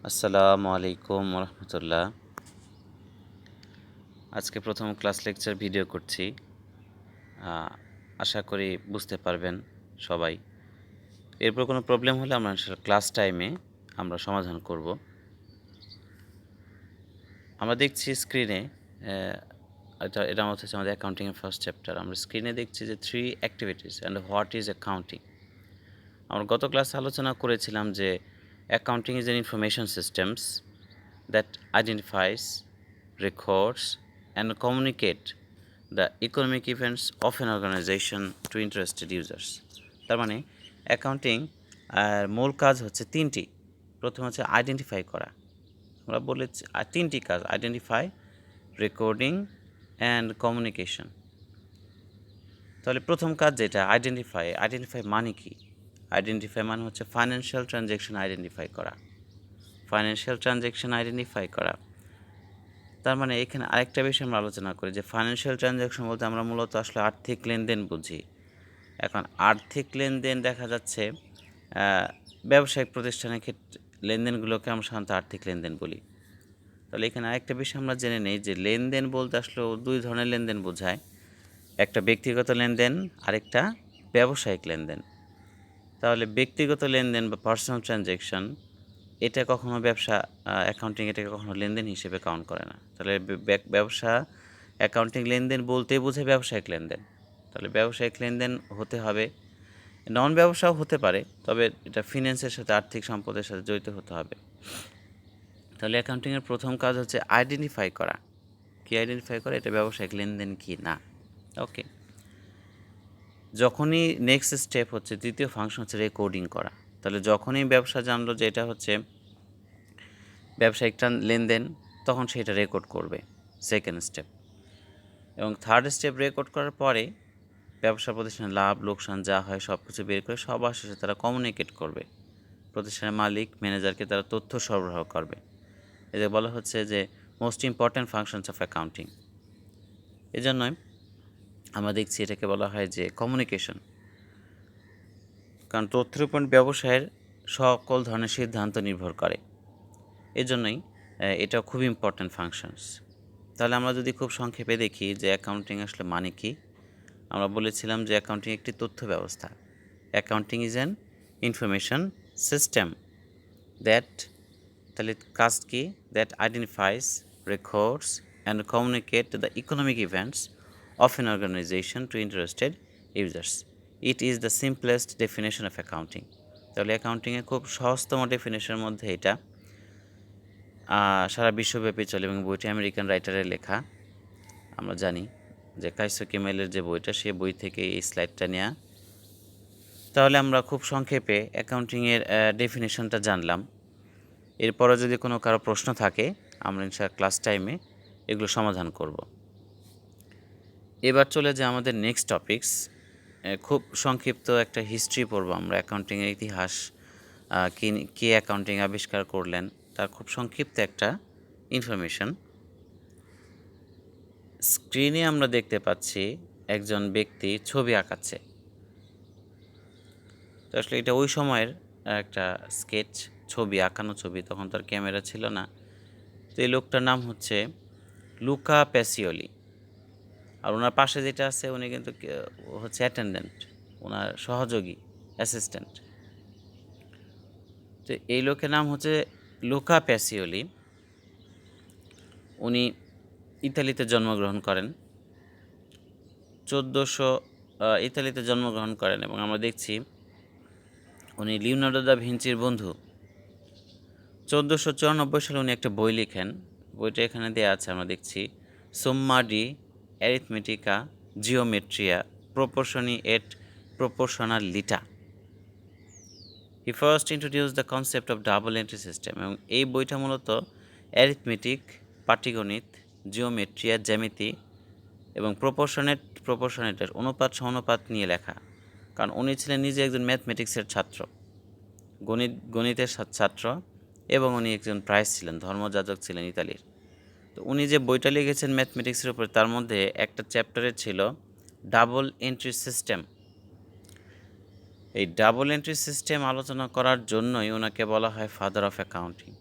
আসসালামু আলাইকুম রহমতুল্লাহ। আজকে প্রথম ক্লাস লেকচার ভিডিও করছি। আশা করি বুঝতে পারবেন সবাই। এরপর কোনো প্রবলেম হলে আমরা ক্লাস টাইমে আমরা সমাধান করব। আমরা দেখছি স্ক্রিনে, এটা হচ্ছে আমাদের অ্যাকাউন্টিংয়ের ফার্স্ট চ্যাপ্টার। আমরা স্ক্রিনে দেখছি যে 3 activities and what is accounting. আমরা গত ক্লাসে আলোচনা করেছিলাম যে accounting is an information systems that identifies, records, and communicate the economic events of an organization to interested users. তার মানে অ্যাকাউন্টিং মূল কাজ হচ্ছে তিনটি। প্রথম হচ্ছে আইডেন্টিফাই করা। আমরা বলেছি তিনটি কাজ: আইডেন্টিফাই, রেকর্ডিং অ্যান্ড কমিউনিকেশন। তাহলে প্রথম কাজ যেটা আইডেন্টিফাই মানে কি? আইডেন্টিফাই মানে হচ্ছে ফাইন্যান্সিয়াল ট্রানজ্যাকশন আইডেন্টিফাই করা। তার মানে এখানে আরেকটা বিষয় আমরা আলোচনা করি যে ফাইন্যান্সিয়াল ট্রানজ্যাকশন বলতে আমরা মূলত আসলে আর্থিক লেনদেন বুঝি। এখন আর্থিক লেনদেন দেখা যাচ্ছে ব্যবসায়িক প্রতিষ্ঠানের ক্ষেত্রে লেনদেনগুলোকে আমরা সাধারণত আর্থিক লেনদেন বলি। তাহলে এখানে আরেকটা বিষয় আমরা জেনে নেই যে লেনদেন বলতে আসলে দুই ধরনের লেনদেন বোঝায়, একটা ব্যক্তিগত লেনদেন, আরেকটা ব্যবসায়িক লেনদেন। তাহলে ব্যক্তিগত লেনদেন বা পার্সোনাল ট্রানজ্যাকশন এটা কখনো ব্যবসা অ্যাকাউন্টিং এটাকে কখনো লেনদেন হিসেবে কাউন্ট করে না। তাহলে ব্যবসা অ্যাকাউন্টিং লেনদেন বলতেই বোঝায় ব্যবসায়িক লেনদেন। তাহলে ব্যবসায়িক লেনদেন হতে হবে, নন ব্যবসাও হতে পারে, তবে এটা ফিন্যান্সের সাথে আর্থিক সম্পদের সাথে জড়িত হতে হবে। তাহলে অ্যাকাউন্টিংয়ের প্রথম কাজ হচ্ছে আইডেন্টিফাই করা। কি আইডেন্টিফাই করা? এটা ব্যবসায়িক লেনদেন কি না। ওকে, যখনই নেক্সট স্টেপ হচ্ছে দ্বিতীয় ফাংশন হচ্ছে রেকর্ডিং করা। তাহলে যখনই ব্যবসা জানলো যে এটা হচ্ছে ব্যবসায়িক লেনদেন, তখন সেটা রেকর্ড করবে, সেকেন্ড স্টেপ। এবং থার্ড স্টেপ রেকর্ড করার পরে ব্যবসা প্রতিষ্ঠানের লাভ লোকসান যা হয় সব কিছু বের করে সবার শেষে তারা কমিউনিকেট করবে, প্রতিষ্ঠানের মালিক ম্যানেজারকে তারা তথ্য সরবরাহ করবে। এদের বলা হচ্ছে যে most important functions of accounting. এজন্যই আমরা দেখছি এটাকে বলা হয় যে কমিউনিকেশন, কারণ তথ্যের উপর ব্যবসায়ের সকল ধরনের সিদ্ধান্ত নির্ভর করে। এজন্যই এটা খুব ইম্পর্ট্যান্ট ফাংশনস। তাহলে আমরা যদি খুব সংক্ষেপে দেখি যে অ্যাকাউন্টিং আসলে মানে কি, আমরা বলেছিলাম যে অ্যাকাউন্টিং একটি তথ্য ব্যবস্থা। Accounting is an information system that, তাহলে কাজ কি? That identifies, records and communicate the economic events of an organization to interested users. It is the simplest definition of accounting. তাহলে অ্যাকাউন্টিংয়ের খুব সহজতম ডেফিনেশনের মধ্যে এটা সারা বিশ্বব্যাপী চলে এবং বইটি আমেরিকান রাইটারের লেখা। আমরা জানি যে কাইসো কেমেলের যে বইটা, সে বই থেকে এই স্লাইডটা নেওয়া। তাহলে আমরা খুব সংক্ষেপে অ্যাকাউন্টিংয়ের ডেফিনেশনটা জানলাম। এরপরে যদি কোনো কারো প্রশ্ন থাকে আমরা ইনশাআল্লাহ ক্লাস টাইমে এগুলো সমাধান করব। এবার চলে যায় আমাদের নেক্সট টপিকস। খুব সংক্ষিপ্ত একটা হিস্ট্রি পড়ব আমরা, অ্যাকাউন্টিংয়ের ইতিহাস, কে অ্যাকাউন্টিং আবিষ্কার করলেন তার খুব সংক্ষিপ্ত একটা ইনফরমেশন। স্ক্রিনে আমরা দেখতে পাচ্ছি একজন ব্যক্তি ছবি আঁকাচ্ছে। তো আসলে এটা ওই সময়ের একটা স্কেচ ছবি, আঁকানো ছবি, তখন তার ক্যামেরা ছিল না। তো এই লোকটার নাম হচ্ছে লুকা প্যাসিওলি। আর ওনার পাশে যেটা আছে উনি কিন্তু হচ্ছে অ্যাটেন্ডেন্ট, ওনার সহযোগী, অ্যাসিস্ট্যান্ট। তো এই লোকের নাম হচ্ছে লুকা প্যাসিওলি। উনি ইতালিতে জন্মগ্রহণ করেন, ইতালিতে জন্মগ্রহণ করেন এবং আমরা দেখছি উনি লিওনার্দো দা ভিঞ্চির বন্ধু। 1494 সালে উনি একটা বই লেখেন, বইটা এখানে দেওয়া আছে, আমরা দেখছি Summa de Arithmetica Geometria Proportioni et Proportionalita. He first introduce the concept of double entry system. এবং এই বইটা মূলত অ্যারিথমেটিক, পাটিগণিত, জিওমেট্রিয়া জ্যামিতি এবং প্রপোর্শনেটের অনুপাত সমানুপাত নিয়ে লেখা। কারণ উনি ছিলেন নিজে একজন ম্যাথমেটিক্সের ছাত্র, গণিতের ছাত্র, এবং উনি একজন প্রাইস ছিলেন, ধর্মযাজক ছিলেন ইতালির। তো উনি যে বইটা লিখেছেন ম্যাথমেটিক্সের উপরে, তার মধ্যে একটা চ্যাপ্টারে ছিল ডাবল এন্ট্রি সিস্টেম। এই ডাবল এন্ট্রি সিস্টেম আলোচনা করার জন্যই ওনাকে বলা হয় ফাদার অফ অ্যাকাউন্টিং।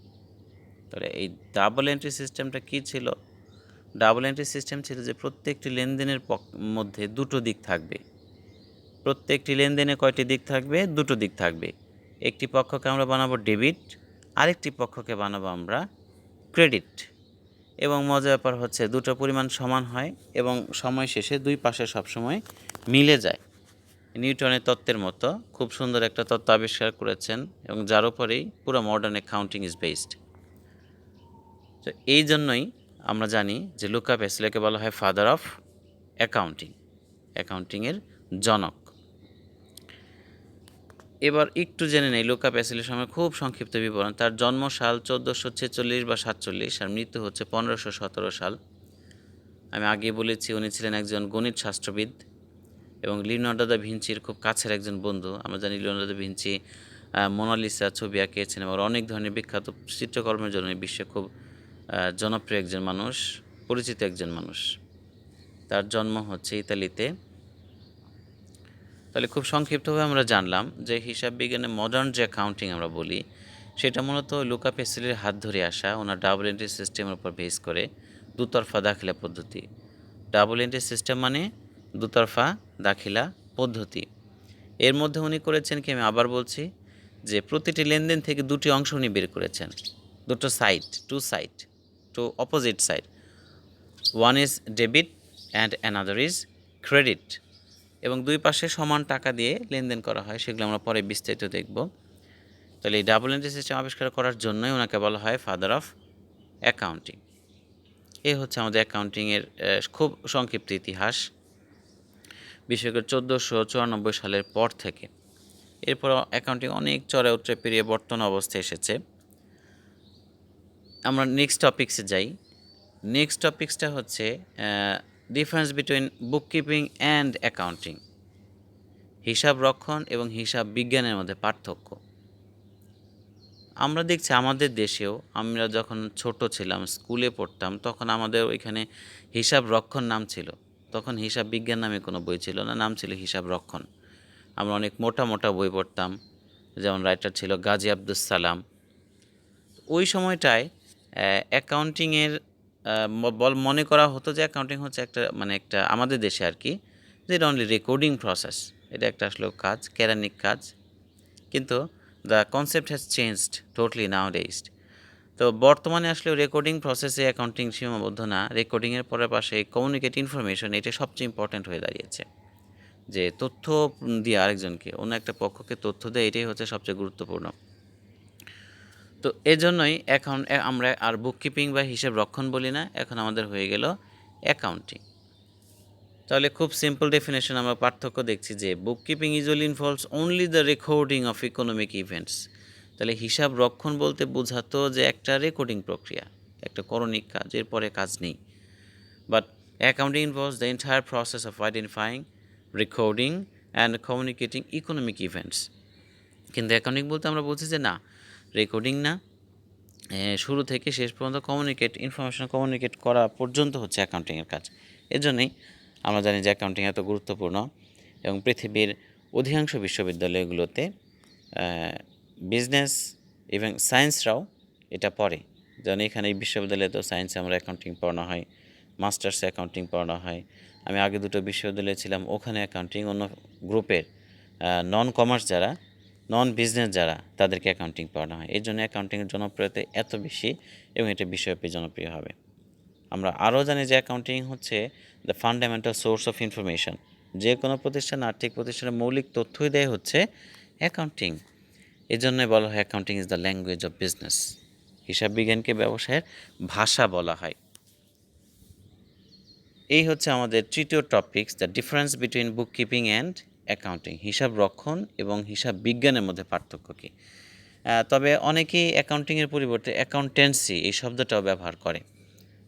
তাহলে এই ডাবল এন্ট্রি সিস্টেমটা কী ছিল? ডাবল এন্ট্রি সিস্টেম ছিল যে প্রত্যেকটি লেনদেনের মধ্যে দুটো দিক থাকবে। প্রত্যেকটি লেনদেনে কয়টি দিক থাকবে? দুটো দিক থাকবে। একটি পক্ষকে আমরা বানাবো ডেবিট, আরেকটি পক্ষকে বানাবো আমরা ক্রেডিট। এবং মজার ব্যাপার হচ্ছে দুটো পরিমাণ সমান হয় এবং সময় শেষে দুই পাশে সবসময় মিলে যায়। নিউটনের তত্ত্বের মতো খুব সুন্দর একটা তত্ত্ব আবিষ্কার করেছেন এবং যার উপরেই পুরো মডার্ন অ্যাকাউন্টিং ইজ বেসড। তো এই জন্যই আমরা জানি যে লুকা প্যাসিলেকে বলা হয় ফাদার অফ অ্যাকাউন্টিং, অ্যাকাউন্টিংয়ের জনক। এবার একটু জেনে নেই লুকা প্যাসিলের সময় খুব সংক্ষিপ্ত বিবরণ। তার জন্মসাল 1446 বা 47 আর মৃত্যু হচ্ছে 1517 সাল। আমি আগে বলেছি উনি ছিলেন একজন গণিত শাস্ত্রবিদ এবং লিওনার্দো দা ভিঞ্চির খুব কাছের একজন বন্ধু। আমরা জানি লিওনার্দো দা ভিঞ্চি মোনালিসা ছবি আঁকিয়েছেন এবং অনেক ধরনের বিখ্যাত চিত্রকর্মের জন্য বিশ্বে খুব জনপ্রিয় একজন মানুষ, পরিচিত একজন মানুষ। তার জন্ম হচ্ছে ইতালিতে। তাহলে খুব সংক্ষিপ্তভাবে আমরা জানলাম যে হিসাব বিজ্ঞানে মডার্ন যে অ্যাকাউন্টিং আমরা বলি সেটা মূলত লুকা প্যাসিলের হাত ধরে আসা, ওনার ডাবল এন্ট্রি সিস্টেমের উপর বেস করে দুতরফা দাখিলা পদ্ধতি। ডাবল এন্ট্রি সিস্টেম মানে দুতরফা দাখিলা পদ্ধতি। এর মধ্যে উনি করেছেন কি, আমি আবার বলছি, যে প্রতিটি লেনদেন থেকে দুটি অংশ উনি বের করেছেন, দুটো side, two opposite side. One is debit and another is credit. এবং দুই পাশে সমান টাকা দিয়ে লেনদেন করা হয়, সেগুলো আমরা পরে বিস্তারিত দেখব। তাহলে এই ডাবল এন্ট্রি সিস্টেম আবিষ্কার করার জন্যই ওনাকে বলা হয় ফাদার অফ অ্যাকাউন্টিং। এই হচ্ছে আমাদের অ্যাকাউন্টিংয়ের খুব সংক্ষিপ্ত ইতিহাস, বিশেষ করে 1494 সালের পর থেকে। এরপর অ্যাকাউন্টিং অনেক চড়া উতরে পেরিয়ে বর্তমান অবস্থায় এসেছে। আমরা নেক্সট টপিক্সে যাই। নেক্সট টপিক্সটা হচ্ছে difference between bookkeeping and accounting, হিসাব রক্ষণ এবং হিসাব বিজ্ঞানের মধ্যে পার্থক্য। আমরা দেখছি আমাদের দেশেও আমরা যখন ছোট ছিলাম, স্কুলে পড়তাম, তখন আমাদের ওইখানে হিসাব রক্ষণ নাম ছিল। তখন হিসাব বিজ্ঞান নামে কোনো বই ছিল না, নাম ছিল হিসাব রক্ষণ। আমরা অনেক মোটা মোটা বই পড়তাম, যেমন রাইটার ছিল গাজী আব্দুস সালাম। ওই সময়টায় অ্যাকাউন্টিংয়ের মনে করা হতো যে অ্যাকাউন্টিং হচ্ছে একটা আমাদের দেশে আর কি, যে এটা অনলি রেকর্ডিং প্রসেস, এটা একটা আসলে কাজ, কেরানিক কাজ। কিন্তু the concept has changed totally now days. তো বর্তমানে আসলে রেকর্ডিং প্রসেসে অ্যাকাউন্টিং সীমাবদ্ধ না, রেকর্ডিংয়ের পরে পাশে কমিউনিকেট ইনফরমেশন, এটা সবচেয়ে ইম্পর্ট্যান্ট হয়ে দাঁড়িয়েছে। যে তথ্য দিয়ে আরেকজনকে, অন্য একটা পক্ষকে তথ্য দেয়, এটাই হচ্ছে সবচেয়ে গুরুত্বপূর্ণ। তো এজন্যই এখন আমরা আর বুককিপিং বা হিসাব রক্ষণ বলি না, এখন আমাদের হয়ে গেল অ্যাকাউন্টিং। তাহলে খুব সিম্পল ডেফিনেশন আমরা পার্থক্য দেখছি যে bookkeeping usually involves only the recording of economic events. তাহলে হিসাব রক্ষণ বলতে বোঝাতো যে একটা রেকর্ডিং প্রক্রিয়া, একটা করণিক কাজ, এরপরে কাজ নেই। But accounting involves the entire process of identifying, recording and communicating economic events. কিন্তু অ্যাকাউন্টিং বলতে আমরা বলছি যে না, রেকর্ডিং না, শুরু থেকে শেষ পর্যন্ত ইনফরমেশন কমিউনিকেট করা পর্যন্ত হচ্ছে অ্যাকাউন্টিংয়ের কাজ। এজন্যই আমরা জানি যে অ্যাকাউন্টিং এত গুরুত্বপূর্ণ এবং পৃথিবীর অধিকাংশ বিশ্ববিদ্যালয়গুলোতে বিজনেস এবং সায়েন্সরাও এটা পড়ে। যেমন এখানে এই বিশ্ববিদ্যালয়ে তো সায়েন্সে আমরা অ্যাকাউন্টিং পড়ানো হয়, মাস্টার্সে অ্যাকাউন্টিং পড়ানো হয়। আমি আগে দুটো বিশ্ববিদ্যালয়ে ছিলাম, ওখানে অ্যাকাউন্টিং অন্য গ্রুপের নন কমার্স যারা, নন বিজনেস যারা, তাদেরকে অ্যাকাউন্টিং পড়ানো হয়। এই জন্য অ্যাকাউন্টিংয়ের জনপ্রিয়তা এত বেশি এবং এটা বিশ্বব্যাপী জনপ্রিয় হবে। আমরা আরও জানি যে অ্যাকাউন্টিং হচ্ছে the fundamental source of information. যে কোনো প্রতিষ্ঠান, আর্থিক প্রতিষ্ঠানের মৌলিক তথ্যই দেয় হচ্ছে অ্যাকাউন্টিং। এই জন্যই বলা হয় accounting is the language of business. হিসাব বিজ্ঞানকে ব্যবসায়ের ভাষা বলা হয়। এই হচ্ছে আমাদের তৃতীয় topics, the difference between bookkeeping and accounting, হিসাব রক্ষণ এবং হিসাব বিজ্ঞানের মধ্যে পার্থক্য কী। তবে অনেকেই অ্যাকাউন্টিংয়ের পরিবর্তে অ্যাকাউন্টেন্সি এই শব্দটাও ব্যবহার করে।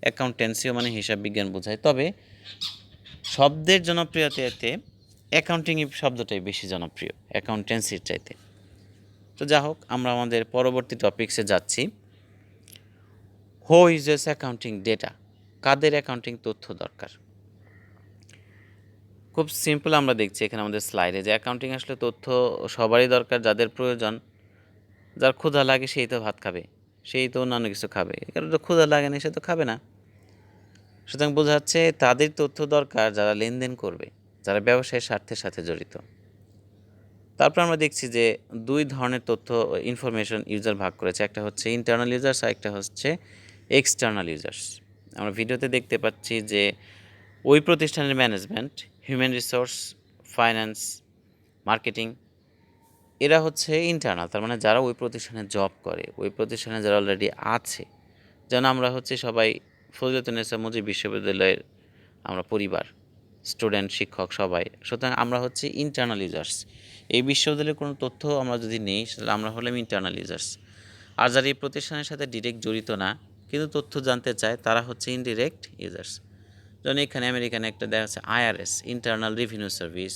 অ্যাকাউন্টেন্সিও মানে হিসাব বিজ্ঞান বোঝায়, তবে শব্দের জনপ্রিয়তাতে অ্যাকাউন্টিং শব্দটাই বেশি জনপ্রিয় অ্যাকাউন্টেন্সির চাইতে। তো যা হোক, আমরা আমাদের পরবর্তী টপিক্সে যাচ্ছি। হু ইউজেস অ্যাকাউন্টিং ডেটা, কাদের অ্যাকাউন্টিং তথ্য দরকার। খুব সিম্পল আমরা দেখছি এখানে আমাদের স্লাইডে যে অ্যাকাউন্টিং আসলে তথ্য সবারই দরকার, যাদের প্রয়োজন, যার ক্ষুধা লাগে সেই তো ভাত খাবে, সেই তো অন্যান্য কিছু খাবে, কারণ তো ক্ষুধা লাগে না, সে তো খাবে না। সুতরাং বোঝা যাচ্ছে তাদের তথ্য দরকার যারা লেনদেন করবে, যারা ব্যবসায়ের স্বার্থের সাথে জড়িত। তারপর আমরা দেখছি যে দুই ধরনের তথ্য ইনফরমেশন ইউজার ভাগ করেছে, একটা হচ্ছে ইন্টারনাল ইউজার্স আর একটা হচ্ছে এক্সটার্নাল ইউজার্স। আমরা ভিডিওতে দেখতে পাচ্ছি যে ওই প্রতিষ্ঠানের management, human resource, finance, marketing, এরা হচ্ছে ইন্টারনাল, তার মানে যারা ওই প্রতিষ্ঠানে জব করে, ওই প্রতিষ্ঠানে যারা অলরেডি আছে। যেন আমরা হচ্ছে সবাই ফজিলাতুন্নেসা মুজিব বিশ্ববিদ্যালয়ের আমরা পরিবার, স্টুডেন্ট, শিক্ষক সবাই। সুতরাং আমরা হচ্ছে ইন্টারনাল ইউজার্স। এই বিশ্ববিদ্যালয়ের কোনো তথ্য আমরা যদি নেই, তাহলে আমরা হলাম ইন্টারনাল ইউজার্স। আর যারা এই প্রতিষ্ঠানের সাথে ডিরেক্ট জড়িত না কিন্তু তথ্য জানতে চায়, তারা হচ্ছে ইনডিরেক্ট ইউজার্স। যেমন এখানে আমেরিকানে একটা দেখা যাচ্ছে IRS, internal revenue service,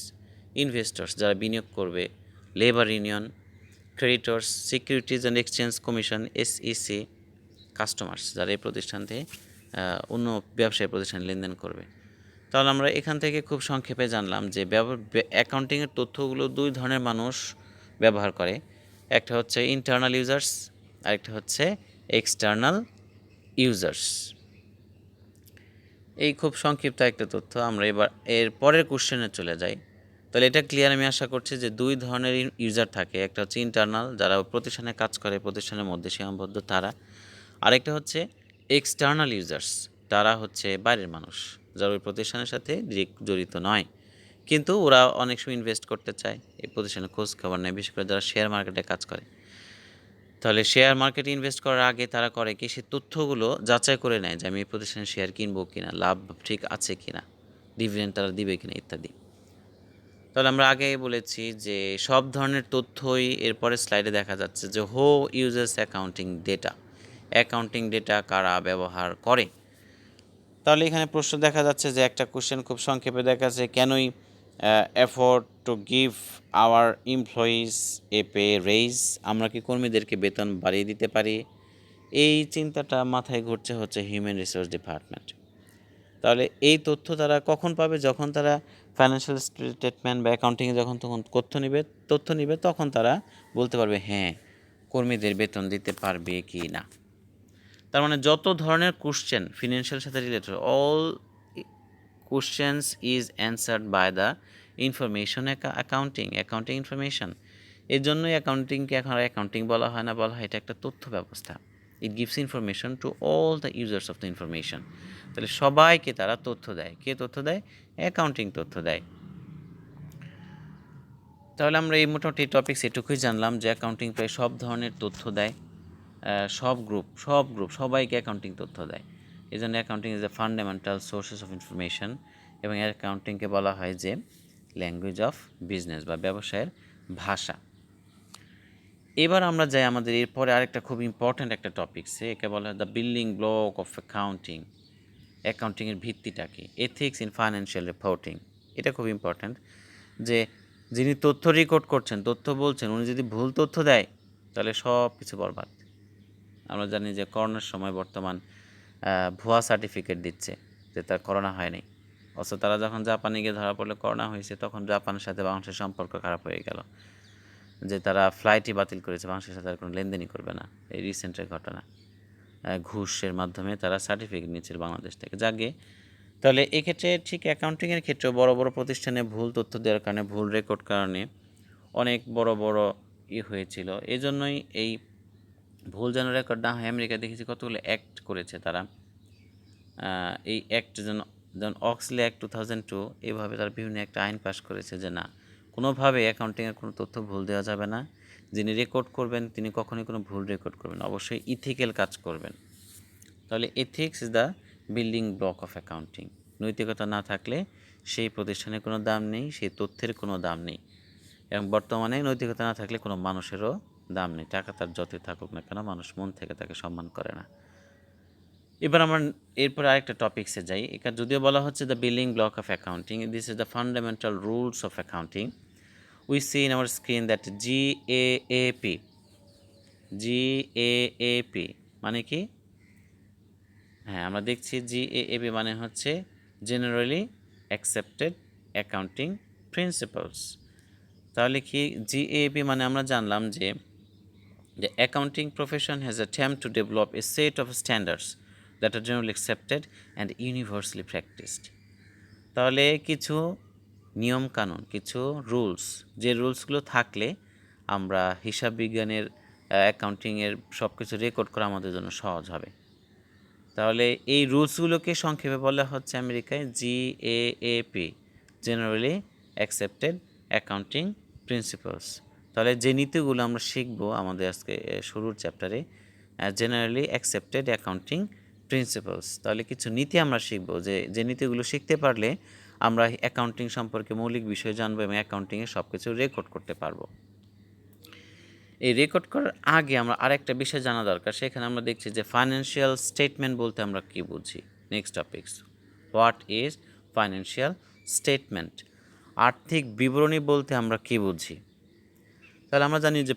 investors যারা বিনিয়োগ করবে, labour union, creditors, securities and exchange commission SEC, customers যারা এই প্রতিষ্ঠান থেকে অন্য ব্যবসায়ী প্রতিষ্ঠানে লেনদেন করবে। তাহলে আমরা এখান থেকে খুব সংক্ষেপে জানলাম যে অ্যাকাউন্টিংয়ের তথ্যগুলো দুই ধরনের মানুষ ব্যবহার করে, একটা হচ্ছে ইন্টারনাল ইউজার্স, আরেকটা হচ্ছে এক্সটার্নাল ইউজার্স। এই খুব সংক্ষিপ্ত একটা তথ্য। আমরা এবার এর পরের কোশ্চেনে চলে যাই। তাহলে এটা ক্লিয়ার আমি আশা করছি যে দুই ধরনের ইউজার থাকে, একটা হচ্ছে ইন্টারনাল যারা প্রতিষ্ঠানে কাজ করে, প্রতিষ্ঠানের মধ্যে সীমাবদ্ধ তারা, আরেকটা হচ্ছে এক্সটার্নাল ইউজার্স, তারা হচ্ছে বাইরের মানুষ যারা ওই প্রতিষ্ঠানের সাথে ডিরেক্ট জড়িত নয়, কিন্তু ওরা অনেক সময় ইনভেস্ট করতে চায়, এই প্রতিষ্ঠানের খোঁজ খবর নেয়, বিশেষ করে যারা শেয়ার মার্কেটে কাজ করে। তাহলে শেয়ার মার্কেটে ইনভেস্ট করার আগে তারা করে কি, সে তথ্যগুলো যাচাই করে নেয় যে আমি এই প্রতিষ্ঠানের শেয়ার কিনবো কিনা, লাভ ঠিক আছে কিনা, ডিভিডেন্ড তারা দিবে কিনা ইত্যাদি। তাহলে আমরা আগে বলেছি যে সব ধরনের তথ্যই এরপরে স্লাইডে দেখা যাচ্ছে যে হো uses accounting data, accounting data কারা ব্যবহার করে। তাহলে এখানে প্রশ্ন দেখা যাচ্ছে যে একটা কোশ্চেন খুব সংক্ষেপে দেখা যাচ্ছে, can we afford to give our employees a pay raise, আমরা কি কর্মীদেরকে বেতন বাড়িয়ে দিতে পারি? এই চিন্তাটা মাথায় ঘুরছে হচ্ছে হিউম্যান রিসোর্স ডিপার্টমেন্ট। তাহলে এই তথ্য তারা কখন পাবে? যখন তারা ফাইন্যান্সিয়াল স্টেটমেন্ট বা অ্যাকাউন্টিংয়ে যখন তখন তথ্য নিবে তখন তারা বলতে পারবে হ্যাঁ কর্মীদের বেতন দিতে পারবে কি না। তার মানে যত ধরনের কোশ্চেন ফিনান্সিয়াল সাথে related, all questions is answered by the information accounting information. এর জন্যই অ্যাকাউন্টিংকে এখন আর অ্যাকাউন্টিং বলা হয় না, বলা হয় এটা একটা তথ্য ব্যবস্থা। It gives information to all the users of the information. তাহলে সবাইকে তারা তথ্য দেয়। কে তথ্য দেয়? অ্যাকাউন্টিং তথ্য দেয়। তাহলে আমরা এই মোটামুটি টপিকস এটুকুই জানলাম যে অ্যাকাউন্টিং প্রায় সব ধরনের তথ্য দেয়, সব গ্রুপ সবাইকে অ্যাকাউন্টিং তথ্য দেয়। এই জন্য accounting is the fundamental sources of information, এবং অ্যাকাউন্টিংকে বলা হয় যে ল্যাঙ্গুয়েজ অফ বিজনেস বা ব্যবসায়ের ভাষা। এবার আমরা যাই আমাদের এরপরে আরেকটা খুব ইম্পর্ট্যান্ট একটা টপিকসে, একে বলা হয় the building block of accounting. অ্যাকাউন্টিংয়ের ভিত্তিটা কি? Ethics in financial reporting. এটা খুব ইম্পর্ট্যান্ট যে যিনি তথ্য রেকর্ড করছেন, তথ্য বলছেন, উনি যদি ভুল তথ্য দেয় তাহলে সব কিছু বরবাদ। আমরা জানি যে করোনার সময় বর্তমান ভুয়া সার্টিফিকেট দিচ্ছে যে তার করোনা হয়নি, অথচ তারা যখন জাপানে গিয়ে ধরা পড়লে করোনা হয়েছে, তখন জাপানের সাথে বাংলাদেশের সম্পর্ক খারাপ হয়ে গেল, যে তারা ফ্লাইটই বাতিল করেছে, বাংলাদেশের সাথে আর কোনো লেনদেনই করবে না। এই রিসেন্টের ঘটনা, ঘুষের মাধ্যমে তারা সার্টিফিকেট নিচ্ছে বাংলাদেশ থেকে। যাকে তাহলে এক্ষেত্রে ঠিক অ্যাকাউন্টিংয়ের ক্ষেত্রেও বড় বড় প্রতিষ্ঠানে ভুল তথ্য দেওয়ার কারণে, ভুল রেকর্ড কারণে অনেক বড় বড় হয়েছিল। এই জন্যই এই ভুল যেন রেকর্ড না হয়, আমেরিকা দেখেছি কতগুলো অ্যাক্ট করেছে তারা। এই অ্যাক্ট যেমন অক্সলি অ্যাক্ট 2002, এভাবে তারা বিভিন্ন একটা আইন পাস করেছে যে না, কোনোভাবে অ্যাকাউন্টিংয়ের কোনো তথ্য ভুল দেওয়া যাবে না। যিনি রেকর্ড করবেন তিনি কখনোই কোনো ভুল রেকর্ড করবেন না, অবশ্যই ইথিক্যাল কাজ করবেন। তাহলে ethics is the building block of accounting. নৈতিকতা না থাকলে সেই প্রতিষ্ঠানের কোনো দাম নেই, সেই তথ্যের কোনো দাম নেই, এবং বর্তমানে নৈতিকতা না থাকলে কোনো মানুষেরও দাম নেই। টাকা তার যতই থাকুক না কেন, মানুষ মন থেকে তাকে সম্মান করে না। এবার আমরা এরপর আরেকটা টপিক্সে যাই। এখানে যদিও বলা হচ্ছে the building block of accounting, this is the fundamental rules of accounting. We see in our screen that GAAP মানে কি? হ্যাঁ, আমরা দেখছি জিএএপি মানে হচ্ছে জেনারেলি অ্যাকসেপ্টেড অ্যাকাউন্টিং প্রিন্সিপালস। তাহলে কি জিএএপি মানে আমরা জানলাম যে The accounting profession has attempted to develop a set of standards that are generally accepted and universally practiced. তাহলে কিছু নিয়ম কানুন, কিছু রুলস, যে রুলসগুলো থাকলে আমরা হিসাব বিজ্ঞানের অ্যাকাউন্টিংয়ের সব কিছু রেকর্ড করা আমাদের জন্য সহজ হবে। তাহলে এই রুলসগুলোকে সংক্ষেপে বলা হচ্ছে আমেরিকায় GAAP, generally accepted accounting principles. তাহলে যে নীতিগুলো আমরা শিখবো আমাদের আজকে শুরুর চ্যাপ্টারে, জেনারেলি অ্যাকসেপ্টেড অ্যাকাউন্টিং প্রিন্সিপালস, তাহলে কিছু নীতি আমরা শিখবো, যে নীতিগুলো শিখতে পারলে আমরা অ্যাকাউন্টিং সম্পর্কে মৌলিক বিষয় জানবো এবং অ্যাকাউন্টিংয়ে সব কিছু রেকর্ড করতে পারবো। এই রেকর্ড করার আগে আমরা আরেকটা বিষয় জানা দরকার, সেখানে আমরা দেখছি যে ফাইন্যান্সিয়াল স্টেটমেন্ট বলতে আমরা কী বুঝি। Next topics, what is financial statement? আর্থিক বিবরণী বলতে আমরা কী বুঝি? তাহলে আমরা জানি যে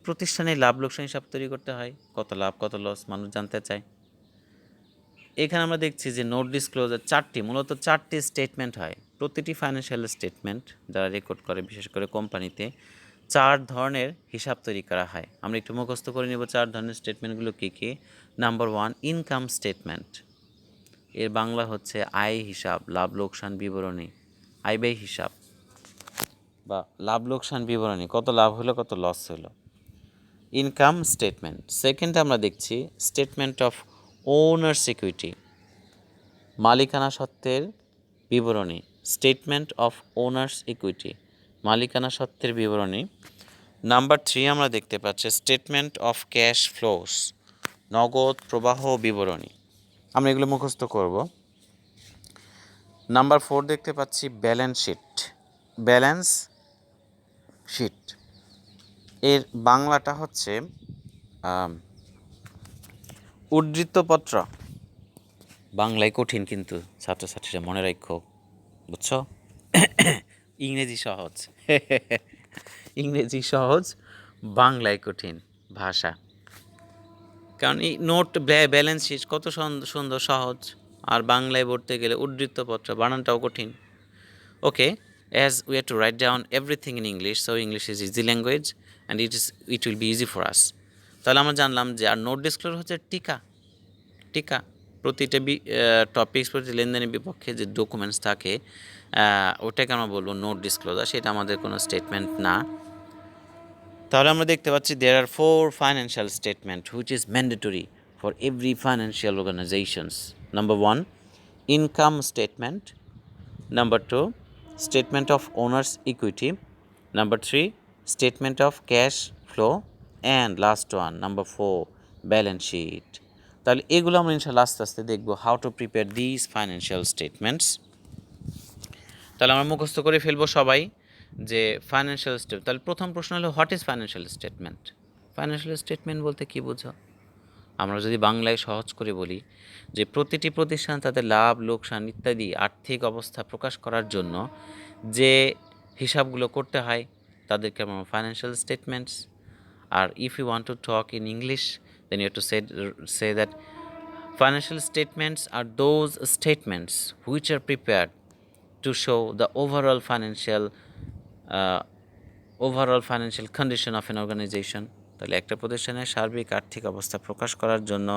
প্রতিষ্ঠানে লাভ লোকসান হিসাব তৈরি করতে হয়, কত লাভ কত লস মানুষ জানতে চায়। এখানে আমরা দেখছি যে নোট ডিসক্লোজার মূলত চারটি স্টেটমেন্ট হয়। প্রতিটি ফাইন্যান্সিয়াল স্টেটমেন্ট যারা রেকর্ড করে, বিশেষ করে কোম্পানিতে, 4 ধরনের হিসাব তৈরি করা হয়। আমরা একটু মুখস্থ করে নেব 4 ধরনের স্টেটমেন্টগুলো কী কী। Number 1, income statement. এর বাংলা হচ্ছে আয় হিসাব, লাভ লোকসান বিবরণী, আয় ব্যয় হিসাব বা লাভ লোকসান বিবরণী, কত লাভ হলো কত লস হলো, ইনকাম স্টেটমেন্ট। সেকেন্ডে আমরা দেখছি স্টেটমেন্ট অফ ওনার্স ইকুইটি, মালিকানা সত্ত্বের বিবরণী, স্টেটমেন্ট অফ ওনার্স ইকুইটি, মালিকানা সত্ত্বের বিবরণী। নাম্বার 3 আমরা দেখতে পাচ্ছি স্টেটমেন্ট অফ ক্যাশ ফ্লোস, নগদ প্রবাহ বিবরণী। আমরা এগুলো মুখস্থ করব। নাম্বার 4 দেখতে পাচ্ছি ব্যালেন্স শিট, ব্যালেন্স শিট এর বাংলাটা হচ্ছে উদ্ধৃতপত্র। বাংলায় কঠিন, কিন্তু ছাত্রছাত্রীরা মনে রাখো, বুঝছো? ইংরেজি সহজ। ইংরেজি সহজ, বাংলায় কঠিন ভাষা। কারণ এই নোট ব্যালেন্স শিট কত সুন্দর সহজ, আর বাংলায় পড়তে গেলে উদ্ধৃতপত্র বানানটাও কঠিন। ওকে, as we have to write down everything in English, so English is easy language and it will be easy for us. তাহলে আমরা জানলাম যে আর নোট ডিসক্লোজার হচ্ছে টিকা প্রতিটা টপিকস, প্রতি লেনদেনের বিপক্ষে যে ডকুমেন্টস থাকে ওটাকে আমরা বলবো নোট ডিসক্লোজার, সেটা আমাদের কোনো স্টেটমেন্ট না। তাহলে আমরা দেখতে পাচ্ছি there are 4 financial statement which is mandatory for every financial organizations. Number 1, income statement. Number 2, statement of owner's equity. Number 3, statement of cash flow. And last one, number 4, balance sheet. তাহলে এগুলো আমরা ইনশাআল্লাহ আস্তে আস্তে দেখব how to prepare this financial statements. তাহলে আমরা মুখস্থ করে ফেলবো সবাই যে ফাইন্যান্সিয়াল স্টেটমেন্ট। তাহলে প্রথম প্রশ্ন হলো what is financial statement? Financial statement বলতে কী বোঝো? আমরা যদি বাংলায় সহজ করে বলি যে প্রতিটি প্রতিষ্ঠান তাদের লাভ লোকসান ইত্যাদি আর্থিক অবস্থা প্রকাশ করার জন্য যে হিসাবগুলো করতে হয় তাদেরকে আমরা ফাইন্যান্সিয়াল স্টেটমেন্টস। আর if you want to talk in English then you have to say that financial statements are those statements which are prepared to show the overall financial condition of an organization. তাহলে একটা প্রতিষ্ঠানের সার্বিক আর্থিক অবস্থা প্রকাশ করার জন্য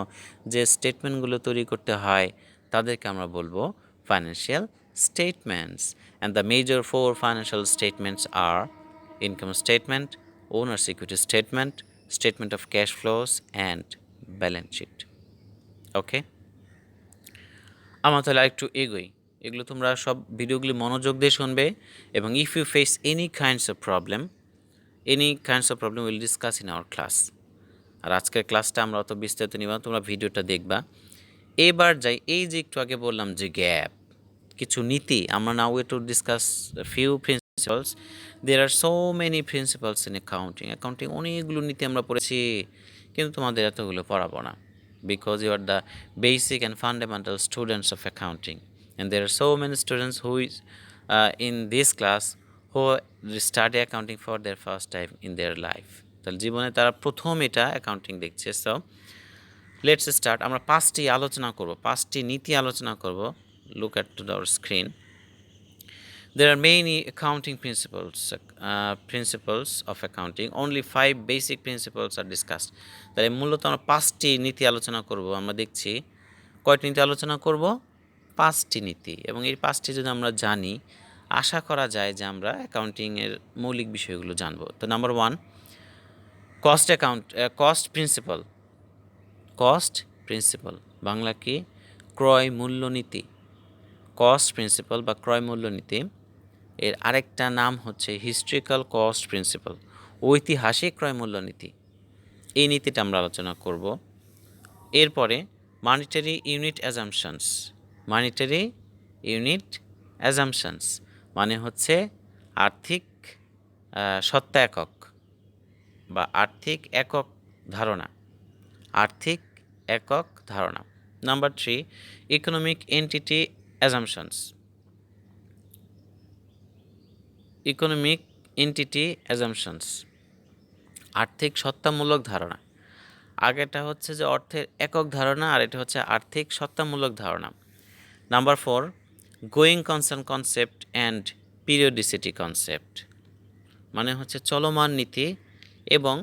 যে স্টেটমেন্টগুলো তৈরি করতে হয় তাদেরকে আমরা বলবো financial statements. And the major 4 financial statements are income statement, owner's equity statement, statement of cash flows and balance sheet. ওকে, আমরা তাহলে একটু এগোই। এগুলো তোমরা সব ভিডিওগুলি মনোযোগ দিয়ে শুনবে এবং if you face any kinds of problem will discuss in our class. আর আজকের ক্লাসটা আমরা অত বিস্তারিত নিব না, তোমরা ভিডিওটা দেখবা। এবার যাই, এই যে একটু আগে বললাম যে গ্যাপ, কিছু নীতি, আমরা now to discuss few principles. There are so many principles in accounting অনেকগুলো নীতি আমরা পড়েছি, কিন্তু তোমাদের এতগুলো পড়াবো না, because you are the basic and fundamental students of accounting, and there are so many students who is in this class who study accounting for their first time in their life. তাহলে জীবনে তারা প্রথম এটা accounting দেখছে। So let's start. আমরা 5টি আলোচনা করব, 5টি নীতি আলোচনা করব। Look at to our screen. There are many accounting principles of accounting. Only 5 basic principles are discussed. তাহলে মূলত আমরা 5টি নীতি আলোচনা করব। আমরা দেখছি কয়টি নীতি আলোচনা করব? 5টি নীতি। এবং এই 5টি যদি আমরা জানি, আশা করা যায় যে আমরা অ্যাকাউন্টিংয়ের মৌলিক বিষয়গুলো জানব। তো number 1, cost principal. Cost principal Bangla কি? ক্রয় মূল্যনীতি। কস্ট প্রিন্সিপাল বা ক্রয় মূল্যনীতি, এর আরেকটা নাম হচ্ছে হিস্ট্রিক্যাল কস্ট প্রিন্সিপাল, ঐতিহাসিক ক্রয় মূল্যনীতি। এই নীতিটা আমরা আলোচনা করব। এরপরে monetary unit assumptions. Monetary unit assumptions মানে হচ্ছে আর্থিক সত্তা একক বা আর্থিক একক ধারণা। আর্থিক একক ধারণা। Number 3, economic entity assumptions. Economic entity assumptions আর্থিক সত্তামূলক ধারণা। আগেটা হচ্ছে যে অর্থের একক ধারণা, আর এটা হচ্ছে আর্থিক সত্তামূলক ধারণা। Number 4, going concern concept and periodicity concept মানে হচ্ছে চলমান নীতি এবং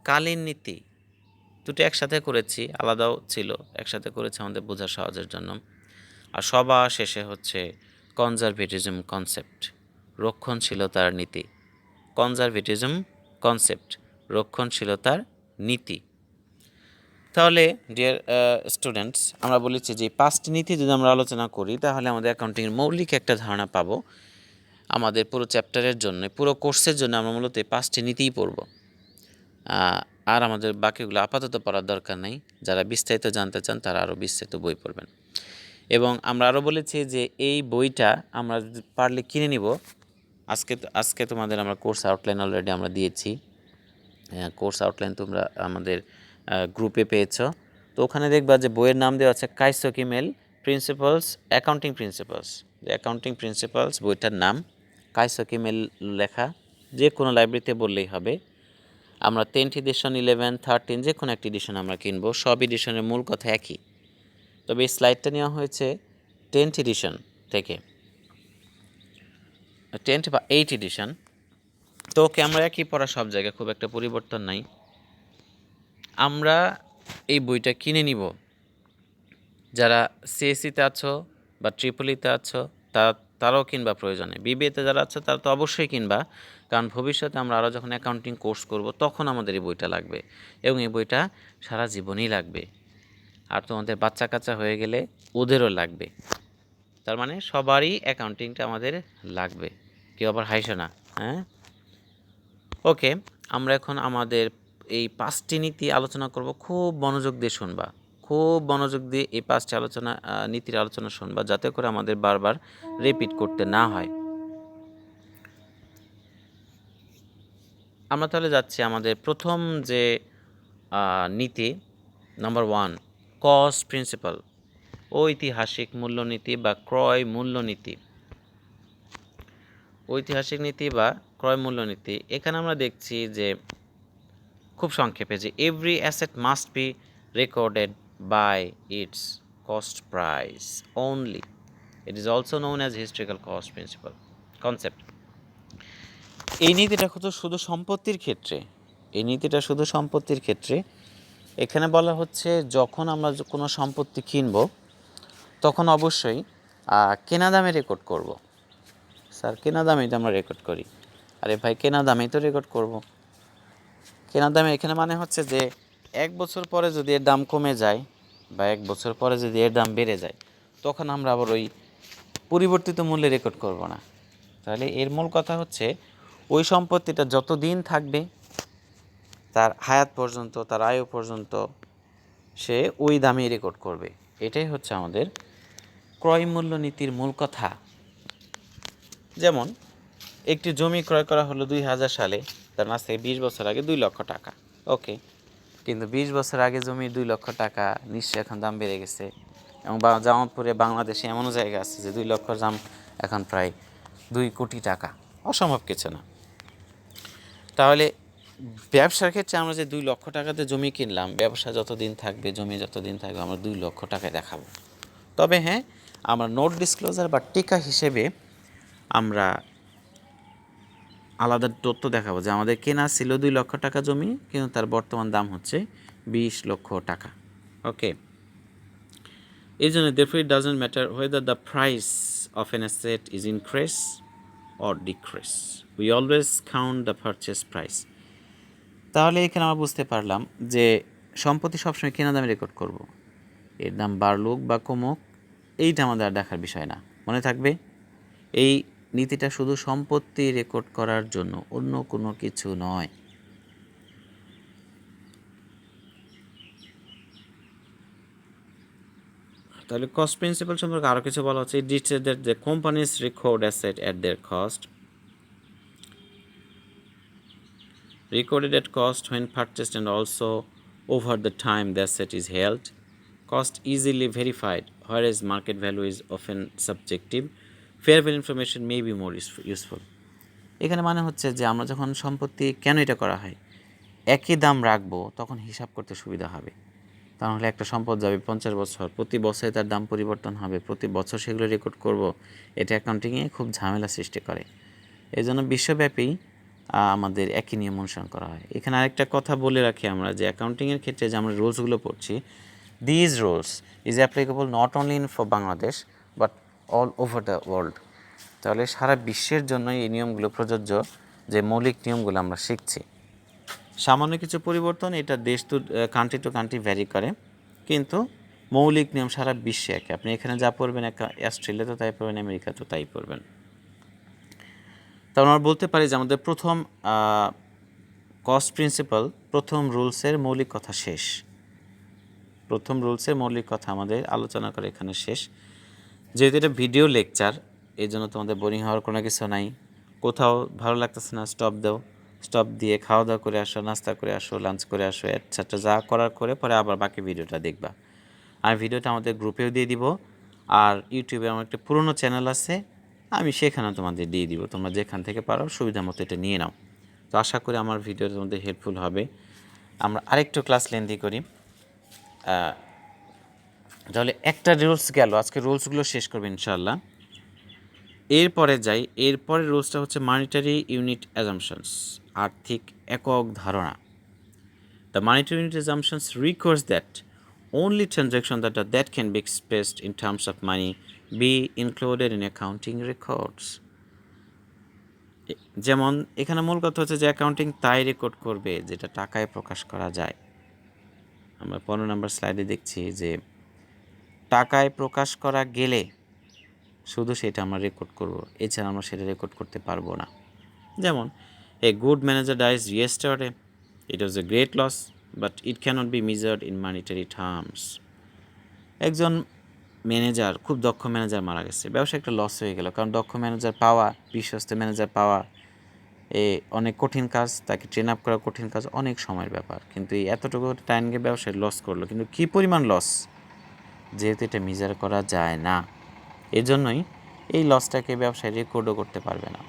কালীন নীতি। দুটো একসাথে করেছি, আলাদাও ছিল, একসাথে করেছি আমাদের বোঝা সহজের জন্য। আর সবার শেষে হচ্ছে কনজারভেটিজম কনসেপ্ট, রক্ষণশীলতার নীতি। কনজারভেটিজম কনসেপ্ট, রক্ষণশীলতার নীতি। তাহলে ডিয়ার স্টুডেন্টস, আমরা বলেছি যে 5টি নীতি যদি আমরা আলোচনা করি তাহলে আমাদের অ্যাকাউন্টিংয়ের মৌলিক একটা ধারণা পাবো। আমাদের পুরো চ্যাপ্টারের জন্য, পুরো কোর্সের জন্য আমরা মূলত এই 5টি নীতিই পড়ব। আর আমাদের বাকিগুলো আপাতত পড়ার দরকার নেই। যারা বিস্তারিত জানতে চান তারা আরও বিস্তারিত বই পড়বেন। এবং আমরা আরও বলেছি যে এই বইটা আমরা যদি পারলে কিনে নিব। আজকে তোমাদের আমরা কোর্স আউটলাইন অলরেডি আমরা দিয়েছি। কোর্স আউটলাইন তোমরা আমাদের গ্রুপে পেয়েছ। তো ওখানে দেখবা যে বইয়ের নাম দেওয়া আছে Kieso Kimmel principles accounting principles. Accounting principles বইটার নাম, কাইসো কিমেল লেখা। যে কোনো লাইব্রেরিতে বললেই হবে। আমরা 10th এডিশন, 11, 13 যে কোনো একটা এডিশন আমরা কিনবো। সব এডিশনের মূল কথা একই, তবে এই স্লাইডটা নেওয়া হয়েছে 10th এডিশন থেকে, 10th বা 8th এডিশন। তো ওকে, আমরা একই পড়া সব জায়গায়, খুব একটা পরিবর্তন নাই। আমরা এই বইটা কিনে নিব। যারা সিএসসিতে আছো বা ট্রিপলিতে আছো তারাও কিনবা প্রয়োজনে। বিবিএতে যারা আছো তারা তো অবশ্যই কিনবা, কারণ ভবিষ্যতে আমরা আরও যখন অ্যাকাউন্টিং কোর্স করব তখন আমাদের এই বইটা লাগবে, এবং এই বইটা সারা জীবনই লাগবে। আর তোমাদের বাচ্চা কাচ্চা হয়ে গেলে ওদেরও লাগবে। তার মানে সবারই অ্যাকাউন্টিংটা আমাদের লাগবে। কেউ আবার হাইসো না, হ্যাঁ? ওকে, আমরা এখন আমাদের এই 5টি নীতি আলোচনা করব। খুব মনোযোগ দিয়ে শুনবা, খুব মনোযোগ দিয়ে এই 5টি নীতির আলোচনা শুনবা, যাতে করে আমাদের বারবার রিপিট করতে না হয়। আমরা তাহলে যাচ্ছি আমাদের প্রথম যে নীতি, নাম্বার 1, কস্ট প্রিন্সিপাল, ঐতিহাসিক মূল্যনীতি বা ক্রয় মূল্যনীতি। ঐতিহাসিক নীতি বা ক্রয় মূল্যনীতি, এখানে আমরা দেখছি যে খুব সংক্ষেপে যে every asset must be recorded by its cost price only. It is also known as historical cost principal concept. এই নীতিটা শুধু সম্পত্তির ক্ষেত্রে, এই নীতিটা শুধু সম্পত্তির ক্ষেত্রে। এখানে বলা হচ্ছে যখন আমরা কোনো সম্পত্তি কিনব তখন অবশ্যই কেনা দামে রেকর্ড করব। স্যার কেনা দামেই তো আমরা রেকর্ড করি। আরে ভাই, কেনা দামেই তো রেকর্ড করব। কেনা দামে এখানে মানে হচ্ছে যে 1 বছর পরে যদি এর দাম কমে যায় বা 1 বছর পরে যদি এর দাম বেড়ে যায়, তখন আমরা আবার ওই পরিবর্তিত মূল্যে রেকর্ড করব না। তাহলে এর মূল কথা হচ্ছে ওই সম্পত্তিটা যত দিন থাকবে, তার হায়াত পর্যন্ত, তার আয়ু পর্যন্ত সে ওই দামেই রেকর্ড করবে। এটাই হচ্ছে আমাদের ক্রয় মূল্য নীতির মূল কথা। যেমন একটি জমি ক্রয় করা হলো 2000 সালে, তার আজ থেকে 20 বছর আগে 2 লক্ষ টাকা। ওকে, কিন্তু 20 বছর আগে জমি 2 লক্ষ টাকা, নিশ্চয়ই এখন দাম বেড়ে গেছে। এবং জামালপুরে বাংলাদেশে এমনও জায়গা আছে যে 2 লক্ষর দাম এখন প্রায় 2 কোটি টাকা। অসম্ভব কিছু না। তাহলে ব্যবসার ক্ষেত্রে আমরা যে 2 লক্ষ টাকাতে জমি কিনলাম, ব্যবসা যতদিন থাকবে, জমি যতদিন থাকবে, আমরা 2 লক্ষ টাকায় দেখাবো। তবে হ্যাঁ, আমরা নোট ডিসক্লোজার বা টিকা হিসেবে আমরা আলাদা তথ্য দেখাবো যে আমাদের কেনা ছিল 2 লক্ষ টাকা জমি, কিন্তু তার বর্তমান দাম হচ্ছে 20 লক্ষ টাকা। ওকে, এই জন্য therefore it doesn't matter whether the price of an asset is increase or decrease, we always count the purchase price. তাহলে এখানে আমরা বুঝতে পারলাম যে সম্পত্তি সবসময় কেনা দামে রেকর্ড করব, এর দাম বাড়লুক বা কমুক এইটা আমাদের আর দেখার বিষয় না। মনে থাকবে এই নীতিটা শুধু সম্পত্তি রেকর্ড করার জন্য, অন্য কোনো কিছু নয়। তাহলে কস্ট প্রিন্সিপাল সম্পর্কে আরও কিছু বলা হচ্ছে। It details that the companies record asset at their cost, recorded at cost when purchased and also over the time the asset is held. Cost easily verified, whereas market value is often subjective. Fair value information may be more useful. এখানে মানে হচ্ছে যে আমরা যখন সম্পত্তি কেন এটা করা হয়, একই দাম রাখবো তখন হিসাব করতে সুবিধা হবে। তাহলে একটা সম্পদ যাবে 50 বছর, প্রতি বছরে তার দাম পরিবর্তন হবে, প্রতি বছর সেগুলো রেকর্ড করব, এটা অ্যাকাউন্টিংয়ে খুব ঝামেলা সৃষ্টি করে। এই জন্য বিশ্বব্যাপী আমাদের একই নিয়ম অনুসরণ করা হয়। এখানে আরেকটা কথা বলে রাখি আমরা, যে অ্যাকাউন্টিংয়ের ক্ষেত্রে যে আমরা রুলসগুলো পড়ছি, these rules is applicable not only in for Bangladesh but all over the world. তাহলে সারা বিশ্বের জন্য এই নিয়মগুলো প্রযোজ্য, যে মৌলিক নিয়মগুলো আমরা শিখছি। সামান্য কিছু পরিবর্তন এটা দেশ to country to country vary করে, কিন্তু মৌলিক নিয়ম সারা বিশ্বে একে। আপনি এখানে যা পড়বেন অস্ট্রেলিয়াতে তাই পড়বেন, আমেরিকাতেও তাই পড়বেন। তো আমরা বলতে পারি যে আমাদের প্রথম কস্ট প্রিন্সিপাল, প্রথম রুলসের মৌলিক কথা শেষ। প্রথম রুলসের মৌলিক কথা আমাদের আলোচনা করে এখানে শেষ। যেহেতু এটা ভিডিও লেকচার, এই জন্য তোমাদের বোরিং হওয়ার কোনো কিছু নাই। কোথাও ভালো লাগতেছে না, স্টপ দাও, স্টপ দিয়ে খাওয়া দাওয়া করে আসো, নাস্তা করে আসো, লাঞ্চ করে আসো, এটসেট্রা যা করার করে পরে আবার বাকি ভিডিওটা দেখবা। আর ভিডিওটা আমাদের গ্রুপেও দিয়ে দিব, আর ইউটিউবে আমার একটা পুরনো চ্যানেল আছে, আমি সেখানে তোমাদের দিয়ে দিব। তোমরা যেখান থেকে পারো সুবিধা মতো এটা নিয়ে নাও। তো আশা করি আমার ভিডিও তোমাদের হেল্পফুল হবে। আমরা আরেকটু ক্লাস লেন্দি করি। তাহলে একটা রুলস গেল, আজকে রুলসগুলো শেষ করবে ইনশাআল্লাহ। এরপরে যাই, এরপরের রুলসটা হচ্ছে মানিটারি ইউনিট অ্যাজাম্পশনস, আর্থিক একক ধারণা। The monetary unit assumptions requires that only transaction that can be expressed in terms of money be included in accounting records. যেমন এখানে মূল কথা হচ্ছে যে অ্যাকাউন্টিং তাই রেকর্ড করবে যেটা টাকায় প্রকাশ করা যায়। আমরা 15 নম্বর স্লাইডে দেখছি যে টাকায় প্রকাশ করা গেলে শুধু সেটা আমরা রেকর্ড করব, এছাড়া আমরা সেটা রেকর্ড করতে পারবো না। যেমন a good manager dies yesterday, it was a great loss but it cannot be measured in monetary terms. একজন ম্যানেজার, খুব দক্ষ ম্যানেজার মারা গেছে, ব্যবসায় একটা লস হয়ে গেল, কারণ দক্ষ ম্যানেজার পাওয়া, বিশ্বস্ত ম্যানেজার পাওয়া অনেক কঠিন কাজ, তাকে ট্রেন আপ করা কঠিন কাজ, অনেক সময়ের ব্যাপার। কিন্তু এই এতটুকু টাইমকে ব্যবসায় লস করলো, কিন্তু কী পরিমাণ লস, যেহেতু এটা মেজার করা যায় না, এজন্যই এই লসটাকে ব্যবসায় রেকর্ডও করতে পারবে না।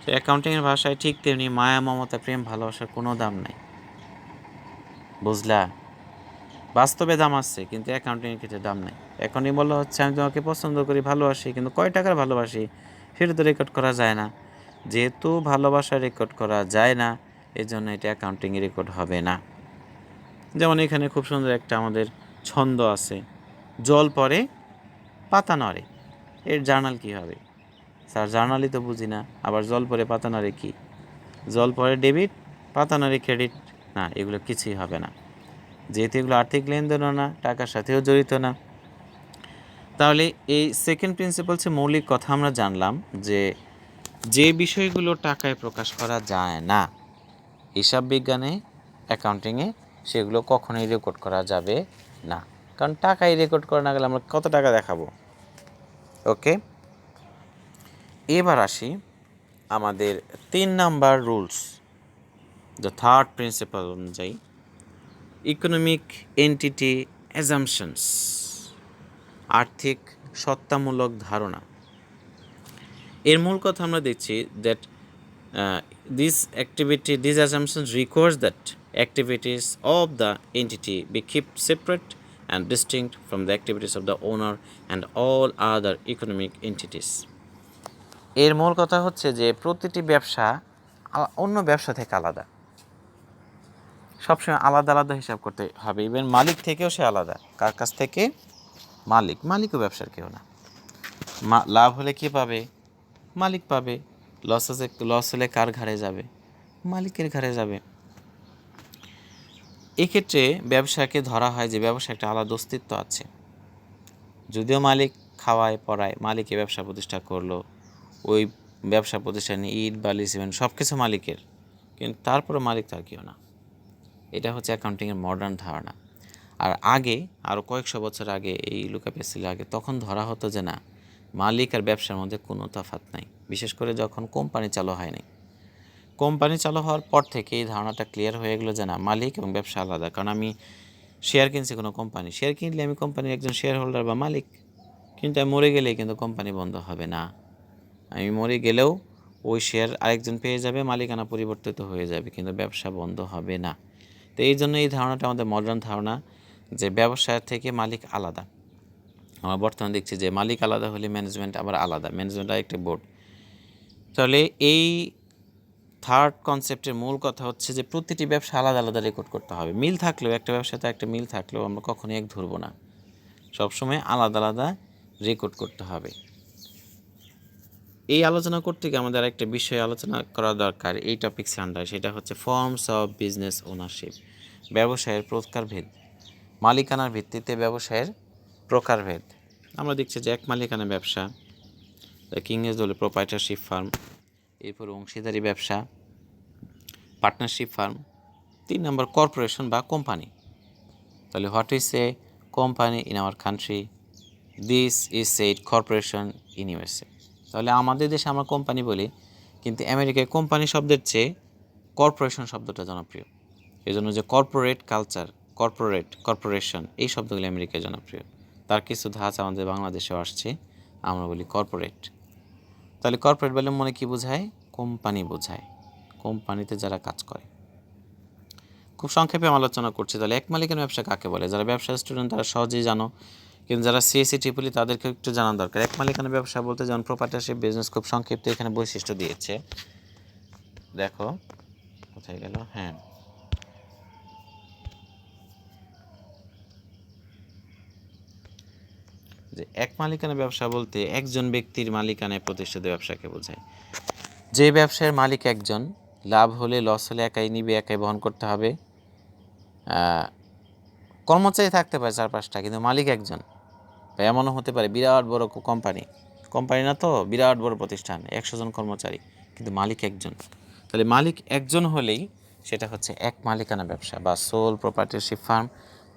তো অ্যাকাউন্টিংয়ের ভাষায় ঠিক তেমনি মায়া, মমতা, প্রেম, ভালোবাসার কোনো দাম নাই, বুঝলা? বাস্তবে দাম আছে, কিন্তু অ্যাকাউন্টিংয়ের ক্ষেত্রে দাম নাই। এখনই বলা হচ্ছে আমি তোমাকে পছন্দ করি, ভালোবাসি, কিন্তু কয় টাকার ভালোবাসি সেটা তো রেকর্ড করা যায় না। যেহেতু ভালোবাসা রেকর্ড করা যায় না, এই জন্য এটা অ্যাকাউন্টিংয়ে রেকর্ড হবে না। যেমন এখানে খুব সুন্দর একটা আমাদের ছন্দ আছে, জল পড়ে পাতা নড়ে, এর জার্নাল কী হবে? স্যার জার্নালই তো বুঝি না, আবার জল পড়ে পাতা নড়ে কি? জল পড়ে ডেবিট, পাতা নড়ে ক্রেডিট, না, এগুলো কিছুই হবে না, যেহেতু এগুলো আর্থিক লেনদেনও না, টাকার সাথেও জড়িত না। তাহলে এই সেকেন্ড প্রিন্সিপাল হচ্ছে মৌলিক কথা আমরা জানলাম যে যে বিষয়গুলো টাকায় প্রকাশ করা যায় না হিসাব বিজ্ঞানে, অ্যাকাউন্টিংয়ে, সেগুলো কখনোই রেকর্ড করা যাবে না, কারণ টাকায় রেকর্ড করা না গেলে আমরা কত টাকা দেখাবো। ওকে, এবার আসি আমাদের 3 number rules, the third principal অনুযায়ী ইকোনমিক এন্টিটি অ্যাজাম্পশনস, আর্থিক সত্তামূলক ধারণা। এর মূল কথা আমরা দেখছি that these assumptions requires that activities of the entity be kept separate and distinct from the activities of the owner and all other economic entities. এর মূল কথা হচ্ছে যে প্রতিটি ব্যবসা অন্য ব্যবসা থেকে আলাদা, সবসময় আলাদা আলাদা হিসাব করতে হবে। ইভেন মালিক থেকেও সে আলাদা। কার কাছ থেকে? মালিকও ব্যবসার কেউ না। লাভ হলে কে পাবে? মালিক পাবে। লস হলে কার ঘাড়ে যাবে? মালিকের ঘাড়ে যাবে। এক্ষেত্রে ব্যবসাকে ধরা হয় যে ব্যবসা একটা আলাদা অস্তিত্ব আছে। যদিও মালিক খাওয়ায় পড়ায়, মালিকে ব্যবসা প্রতিষ্ঠা করলো, ওই ব্যবসা প্রতিষ্ঠানে ইট বালি সিমেন্ট সব কিছু মালিকের, কিন্তু তারপরে মালিক তার কেউ না। এটা হচ্ছে অ্যাকাউন্টিংয়ের মডার্ন ধারণা। আর আগে আরও কয়েকশো বছর আগে, এই লুকা পেসিল আগে, তখন ধরা হতো যে না, মালিক আর ব্যবসার মধ্যে কোনো তফাৎ নাই। বিশেষ করে যখন কোম্পানি চালু হয়নি। কোম্পানি চালু হওয়ার পর থেকে এই ধারণাটা ক্লিয়ার হয়ে গেলো যে না, মালিক এবং ব্যবসা আলাদা। কারণ আমি শেয়ার কিনছি কোনো কোম্পানি, শেয়ার কিনলে আমি কোম্পানির একজন শেয়ার হোল্ডার বা মালিক, কিন্তু আমি মরে গেলেই কিন্তু কোম্পানি বন্ধ হবে না। আমি মরে গেলেও ওই শেয়ার আরেকজন পেয়ে যাবে, মালিকানা পরিবর্তিত হয়ে যাবে, কিন্তু ব্যবসা বন্ধ হবে না। তো এই জন্য এই ধারণাটা আমাদের মডার্ন ধারণা যে ব্যবসা থেকে মালিক আলাদা। আমরা বর্তমানে দেখছি যে মালিক আলাদা হলে ম্যানেজমেন্ট আবার আলাদা, ম্যানেজমেন্ট আরেকটা বোর্ড। তাহলে এই থার্ড কনসেপ্টের মূল কথা হচ্ছে যে প্রতিটি ব্যবসা আলাদা আলাদা রেকর্ড করতে হবে। মিল থাকলেও, একটা ব্যবসাতে একটা মিল থাকলেও আমরা কখনোই এক ধরবো না, সবসময় আলাদা আলাদা রেকর্ড করতে হবে। এই আলোচনা করতে গিয়ে আমাদের একটা বিষয় আলোচনা করা দরকার এই টপিক্সে আন্ডার, সেটা হচ্ছে ফর্মস অফ বিজনেস ওনারশিপ, ব্যবসায়ের প্রকারভেদ। মালিকানার ভিত্তিতে ব্যবসায়ের প্রকারভেদ। আমরা দেখছি যে এক মালিকানা ব্যবসা, কিংস হলো প্রোপ্রাইটারশিপ ফার্ম, এরপর অংশীদারি ব্যবসা, পার্টনারশিপ ফার্ম, 3 নম্বর কর্পোরেশন বা কোম্পানি। তাহলে what is a company in our country? This is said corporation in USA. তাহলে আমাদের দেশে আমরা কোম্পানি বলি, কিন্তু আমেরিকায় কোম্পানি শব্দের চেয়ে কর্পোরেশন শব্দটা জনপ্রিয়। এই জন্য যে কর্পোরেট কালচার, কর্পোরেশন, এই শব্দগুলি আমেরিকায় জনপ্রিয়। তার কিছু ধাঁচ আমাদের বাংলাদেশেও আসছে, আমরা বলি কর্পোরেট। তাহলে কর্পোরেট বলে মনে কি বোঝায়? কোম্পানি বোঝায়, কোম্পানিতে যারা কাজ করে। খুব সংক্ষেপে আলোচনা করছি। তাহলে এক মালিকানা ব্যবসা কাকে বলে? যারা ব্যবসা স্টুডেন্ট তারা সহজেই জানো, কিন্তু যারা সিএসসি ট্রিপলি তাদেরকে একটু জানা দরকার। এক মালিকানা ব্যবসা বলতে যেমন প্রোপ্রাইটারশিপ বিজনেস, খুব সংক্ষিপ্ত এখানে বৈশিষ্ট্য দিয়েছে, দেখো কোথায় গেল। হ্যাঁ, যে এক মালিকানা ব্যবসা বলতে একজন ব্যক্তির মালিকানায় প্রতিষ্ঠিত ব্যবসাকে বোঝায়। যে ব্যবসার মালিক একজন, লাভ হলে লস হলে একাই নিবে, একাই বহন করতে হবে। কর্মচারী থাকতে পারে 4-5টা, কিন্তু মালিক একজন। বা এমনও হতে পারে বিরাট বড় কোম্পানি না তো, বিরাট বড় প্রতিষ্ঠান, 100 জন কর্মচারী, কিন্তু মালিক একজন। তাহলে মালিক একজন হলেই সেটা হচ্ছে এক মালিকানা ব্যবসা বা সোল প্রোপ্রাইটারশিপ ফার্ম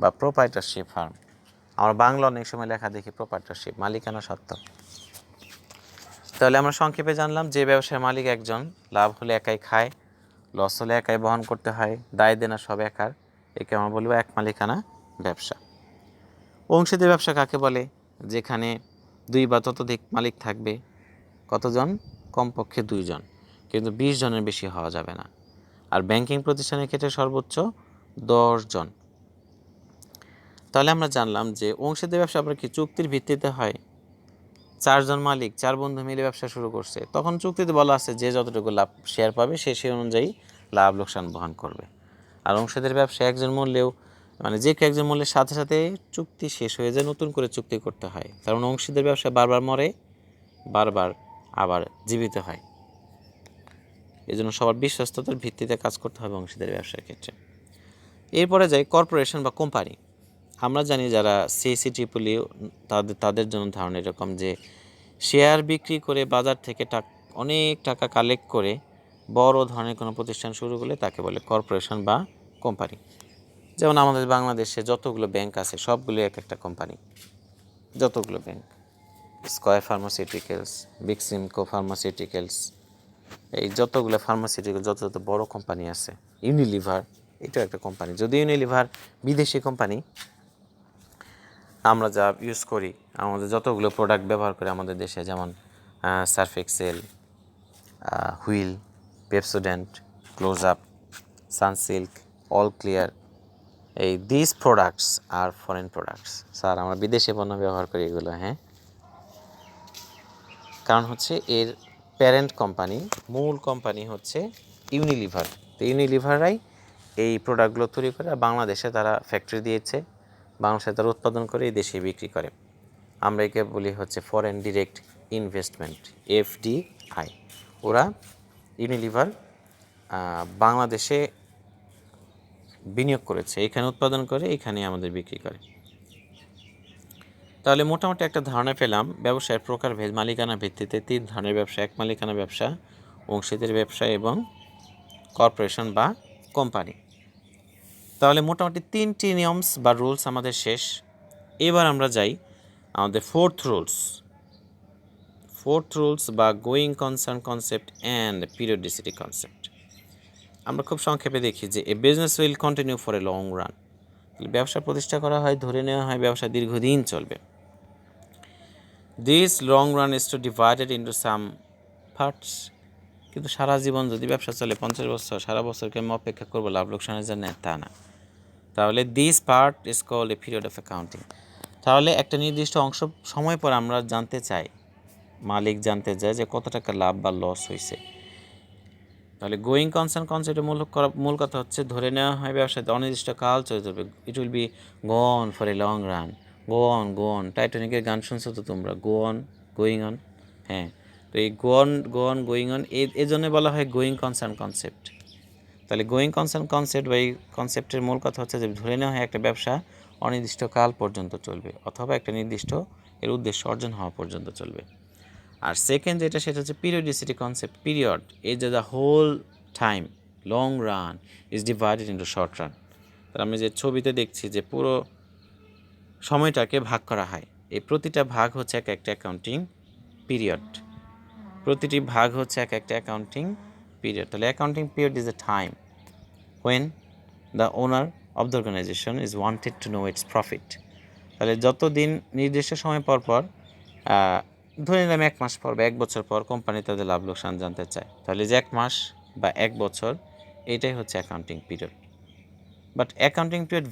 বা প্রোপ্রাইটারশিপ ফার্ম। আমরা বাংলা অনেক সময় লেখা দেখি প্রোপ্রাইটারশিপ, মালিকানা সত্ত্ব। তাহলে আমরা সংক্ষেপে জানলাম যে ব্যবসার মালিক একজন, লাভ হলে একাই খায়, লস হলে একাই বহন করতে হয়, দায় দেনা সব একার, একে আমরা বলবো এক মালিকানা ব্যবসা। অংশীদারি ব্যবসা কাকে বলে? যেখানে 2 বা ততোধিক মালিক থাকবে। কতজন? কমপক্ষে 2 জন, কিন্তু 20 জনের বেশি হওয়া যাবে না। আর ব্যাংকিং প্রতিষ্ঠানের ক্ষেত্রে সর্বোচ্চ 10 জন। তাহলে আমরা জানলাম যে অংশীদারি ব্যবসা আবার কি চুক্তির ভিত্তিতে হয়। 4 জন মালিক, 4 বন্ধু মিলে ব্যবসা শুরু করছে, তখন চুক্তিতে বলা আছে যে যতটুকু লাভ শেয়ার পাবে সে সেই অনুযায়ী লাভ লোকসান বহন করবে। আর অংশীদারি ব্যবসা একজন মূল্যেও, মানে যে একজন মূল্যের সাথে সাথে চুক্তি শেষ হয়ে যায়, নতুন করে চুক্তি করতে হয়। কারণ অংশীদারি ব্যবসা বারবার মরে, বারবার আবার জীবিত হয়। এই জন্য সবার বিশ্বস্ততার ভিত্তিতে কাজ করতে হবে অংশীদারি ব্যবসার ক্ষেত্রে। এরপরে যাই কর্পোরেশন বা কোম্পানি। আমরা জানি যারা সিএসসি ট্রিপলি তাদের জন্য ধারণা এরকম যে শেয়ার বিক্রি করে বাজার থেকে অনেক টাকা কালেক্ট করে বড় ধরনের কোনো প্রতিষ্ঠান শুরু করলে তাকে বলে কর্পোরেশন বা কোম্পানি। যেমন আমাদের বাংলাদেশে যতগুলো ব্যাংক আছে সবগুলো এক একটা কোম্পানি। যতগুলো bank, square pharmaceuticals, Beximco pharmaceuticals, এই যতগুলো ফার্মাসিউটিক্যাল, যত যত বড় কোম্পানি আছে, ইউনিলিভার, এটাও একটা কোম্পানি। যদিও ইউনিলিভার বিদেশি কোম্পানি, আমরা যা ইউজ করি, আমাদের যতগুলো প্রোডাক্ট ব্যবহার করি আমাদের দেশে, যেমন Surf Excel, Wheel, Pepsodent, Close Up, Sunsilk, All Clear, এই this products are foreign products. Sir আমরা বিদেশি পণ্য ব্যবহার করি এগুলো, হ্যাঁ, কারণ হচ্ছে এর প্যারেন্ট কোম্পানি, মূল কোম্পানি হচ্ছে ইউনিলিভার। তো ইউনিলিভাররাই এই প্রোডাক্টগুলো তৈরি করে, আর বাংলাদেশে তারা ফ্যাক্টরি দিয়েছে, বাংলাদেশে তারা উৎপাদন করে এই দেশে বিক্রি করে। আমরা একে বলি হচ্ছে ফরেন ডিরেক্ট ইনভেস্টমেন্ট, FDI। ওরা ইউনিলিভার বাংলাদেশে বিনিয়োগ করেছে, এখানে উৎপাদন করে এখানে আমাদের বিক্রি করে। তাহলে মোটামুটি একটা ধারণা পেলাম ব্যবসায়ের প্রকারভেদ মালিকানা ভিত্তিতে 3 ধরনের ব্যবসা: এক মালিকানা ব্যবসা, অংশীদার ব্যবসা এবং কর্পোরেশন বা কোম্পানি। তাহলে মোটামুটি 3টি নিয়মস বা রুলস আমাদের শেষ। এবার আমরা যাই আমাদের ফোর্থ রুলস বা going concern concept and periodicity concept. আমরা খুব সংক্ষেপে দেখি যে এ business will continue for a long run. ব্যবসা প্রতিষ্ঠা করা হয়, ধরে নেওয়া হয় ব্যবসা দীর্ঘদিন চলবে। This long run is to divided into some parts. কিন্তু সারা জীবন যদি ব্যবসা চলে 50 বছর, সারা বছরকে আমি অপেক্ষা করবো লাভ লোকসানের জন্য, তা না। তাহলে this part is called a period of accounting. তাহলে একটা নির্দিষ্ট অংশ সময় পর আমরা জানতে চাই, মালিক জানতে চায় যে কত টাকা লাভ বা লস হয়েছে। তাহলে গোয়িং কনসার্ন কনসেপ্টের মূল কথা হচ্ছে ধরে নেওয়া হয় ব্যবসাতে অনির্দিষ্ট কাল চলে যাবে। It will be go on for a long run. Go on. টাইটানিকের গান শুনছো তো তোমরা, গোয়িং অন। হ্যাঁ, তো এই গোয়িং অন এই জন্য বলা হয় গোয়িং কনসার্ন কনসেপ্ট। তাহলে গোয়িং কনসার্ন কনসেপ্ট বা এই কনসেপ্টের মূল কথা হচ্ছে যে ধরে নেওয়া হয় একটা ব্যবসা অনির্দিষ্ট কাল পর্যন্ত চলবে, অথবা একটা নির্দিষ্ট এর উদ্দেশ্য অর্জন হওয়া পর্যন্ত চলবে। আর সেকেন্ড যেটা, সেটা হচ্ছে পিরিয়ডিসিটি কনসেপ্ট। পিরিয়ড এই যে the whole time, long run is divided into short run. তার আমি যে ছবিতে দেখছি যে পুরো সময়টাকে ভাগ করা হয়, এই প্রতিটা ভাগ হচ্ছে এক একটা অ্যাকাউন্টিং পিরিয়ড। প্রতিটি ভাগ হচ্ছে এক একটা অ্যাকাউন্টিং পিরিয়ড। তাহলে accounting period is a time when the owner of the organization is wanted to know its profit. তাহলে যতদিন নির্দিষ্ট সময় পর পর ধরে নিলাম 1 মাস পর বা 1 বছর পর কোম্পানি তাদের লাভ লোকসান জানতে চায়, তাহলে যে 1 মাস বা 1 বছর এটাই হচ্ছে accounting period. But accounting period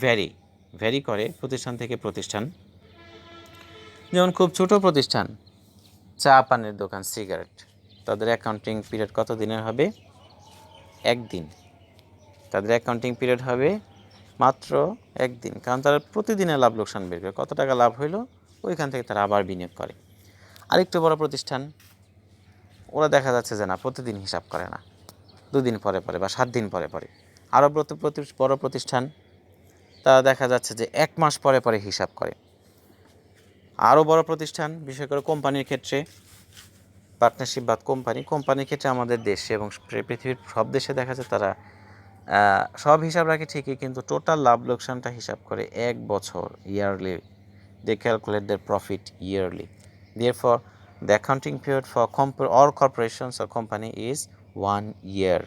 vary করে প্রতিষ্ঠান থেকে প্রতিষ্ঠান। যেমন খুব ছোট প্রতিষ্ঠান, চা পানের দোকান, সিগারেট, তাদের অ্যাকাউন্টিং পিরিয়ড কত দিনের হবে? 1 দিন। তাদের অ্যাকাউন্টিং পিরিয়ড হবে মাত্র 1 দিন, কারণ তারা প্রতিদিনের লাভ লোকসান বের করে, কত টাকা লাভ হইলো ওইখান থেকে তারা আবার বিনিয়োগ করে। আরেকটু বড় প্রতিষ্ঠান, ওরা দেখা যাচ্ছে যে না, প্রতিদিন হিসাব করে না, 2 দিন পরে পরে বা 7 দিন পরে পরে। আরও বড় প্রতিষ্ঠান, তারা দেখা যাচ্ছে যে 1 মাস পরে পরে হিসাব করে। আরও বড় প্রতিষ্ঠান, বিশেষ করে কোম্পানির ক্ষেত্রে, পার্টনারশিপ বা কোম্পানির ক্ষেত্রে আমাদের দেশে এবং পৃথিবীর সব দেশে দেখা যায় তারা সব হিসাব রাখে ঠিকই, কিন্তু টোটাল লাভ লোকসানটা হিসাব করে 1 বছর, yearly. They calculate their profit yearly. Therefore, the accounting period for all corporations or company is 1 year.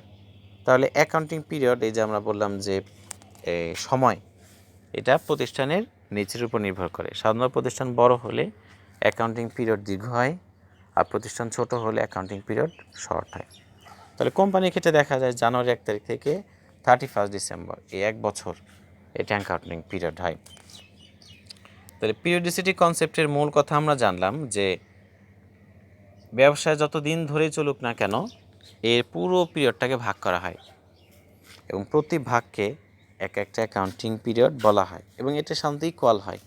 তাহলে অ্যাকাউন্টিং পিরিয়ড, এই যে আমরা বললাম যে সময়, এটা প্রতিষ্ঠানের নেচারের উপর নির্ভর করে। সাধারণ প্রতিষ্ঠান বড় হলে অ্যাকাউন্টিং পিরিয়ড দীর্ঘ হয়, আর প্রতিষ্ঠান ছোট হলে অ্যাকাউন্টিং পিরিয়ড শর্ট হয়। তাহলে কোম্পানির ক্ষেত্রে দেখা যায় জানুয়ারি 1 তারিখ থেকে 31 ডিসেম্বর, এই 1 বছর এটা অ্যাকাউন্টিং পিরিয়ড হয়। তাহলে পিরিয়ডিসিটি কনসেপ্টের মূল কথা আমরা জানলাম যে ব্যবসায় যত দিন ধরেই চলুক না কেন, এর পুরো পিরিয়ডটাকে ভাগ করা হয় এবং প্রতি ভাগকে এক একটা অ্যাকাউন্টিং পিরিয়ড বলা হয়, এবং এটা সাধারণত ইকুয়াল হয়।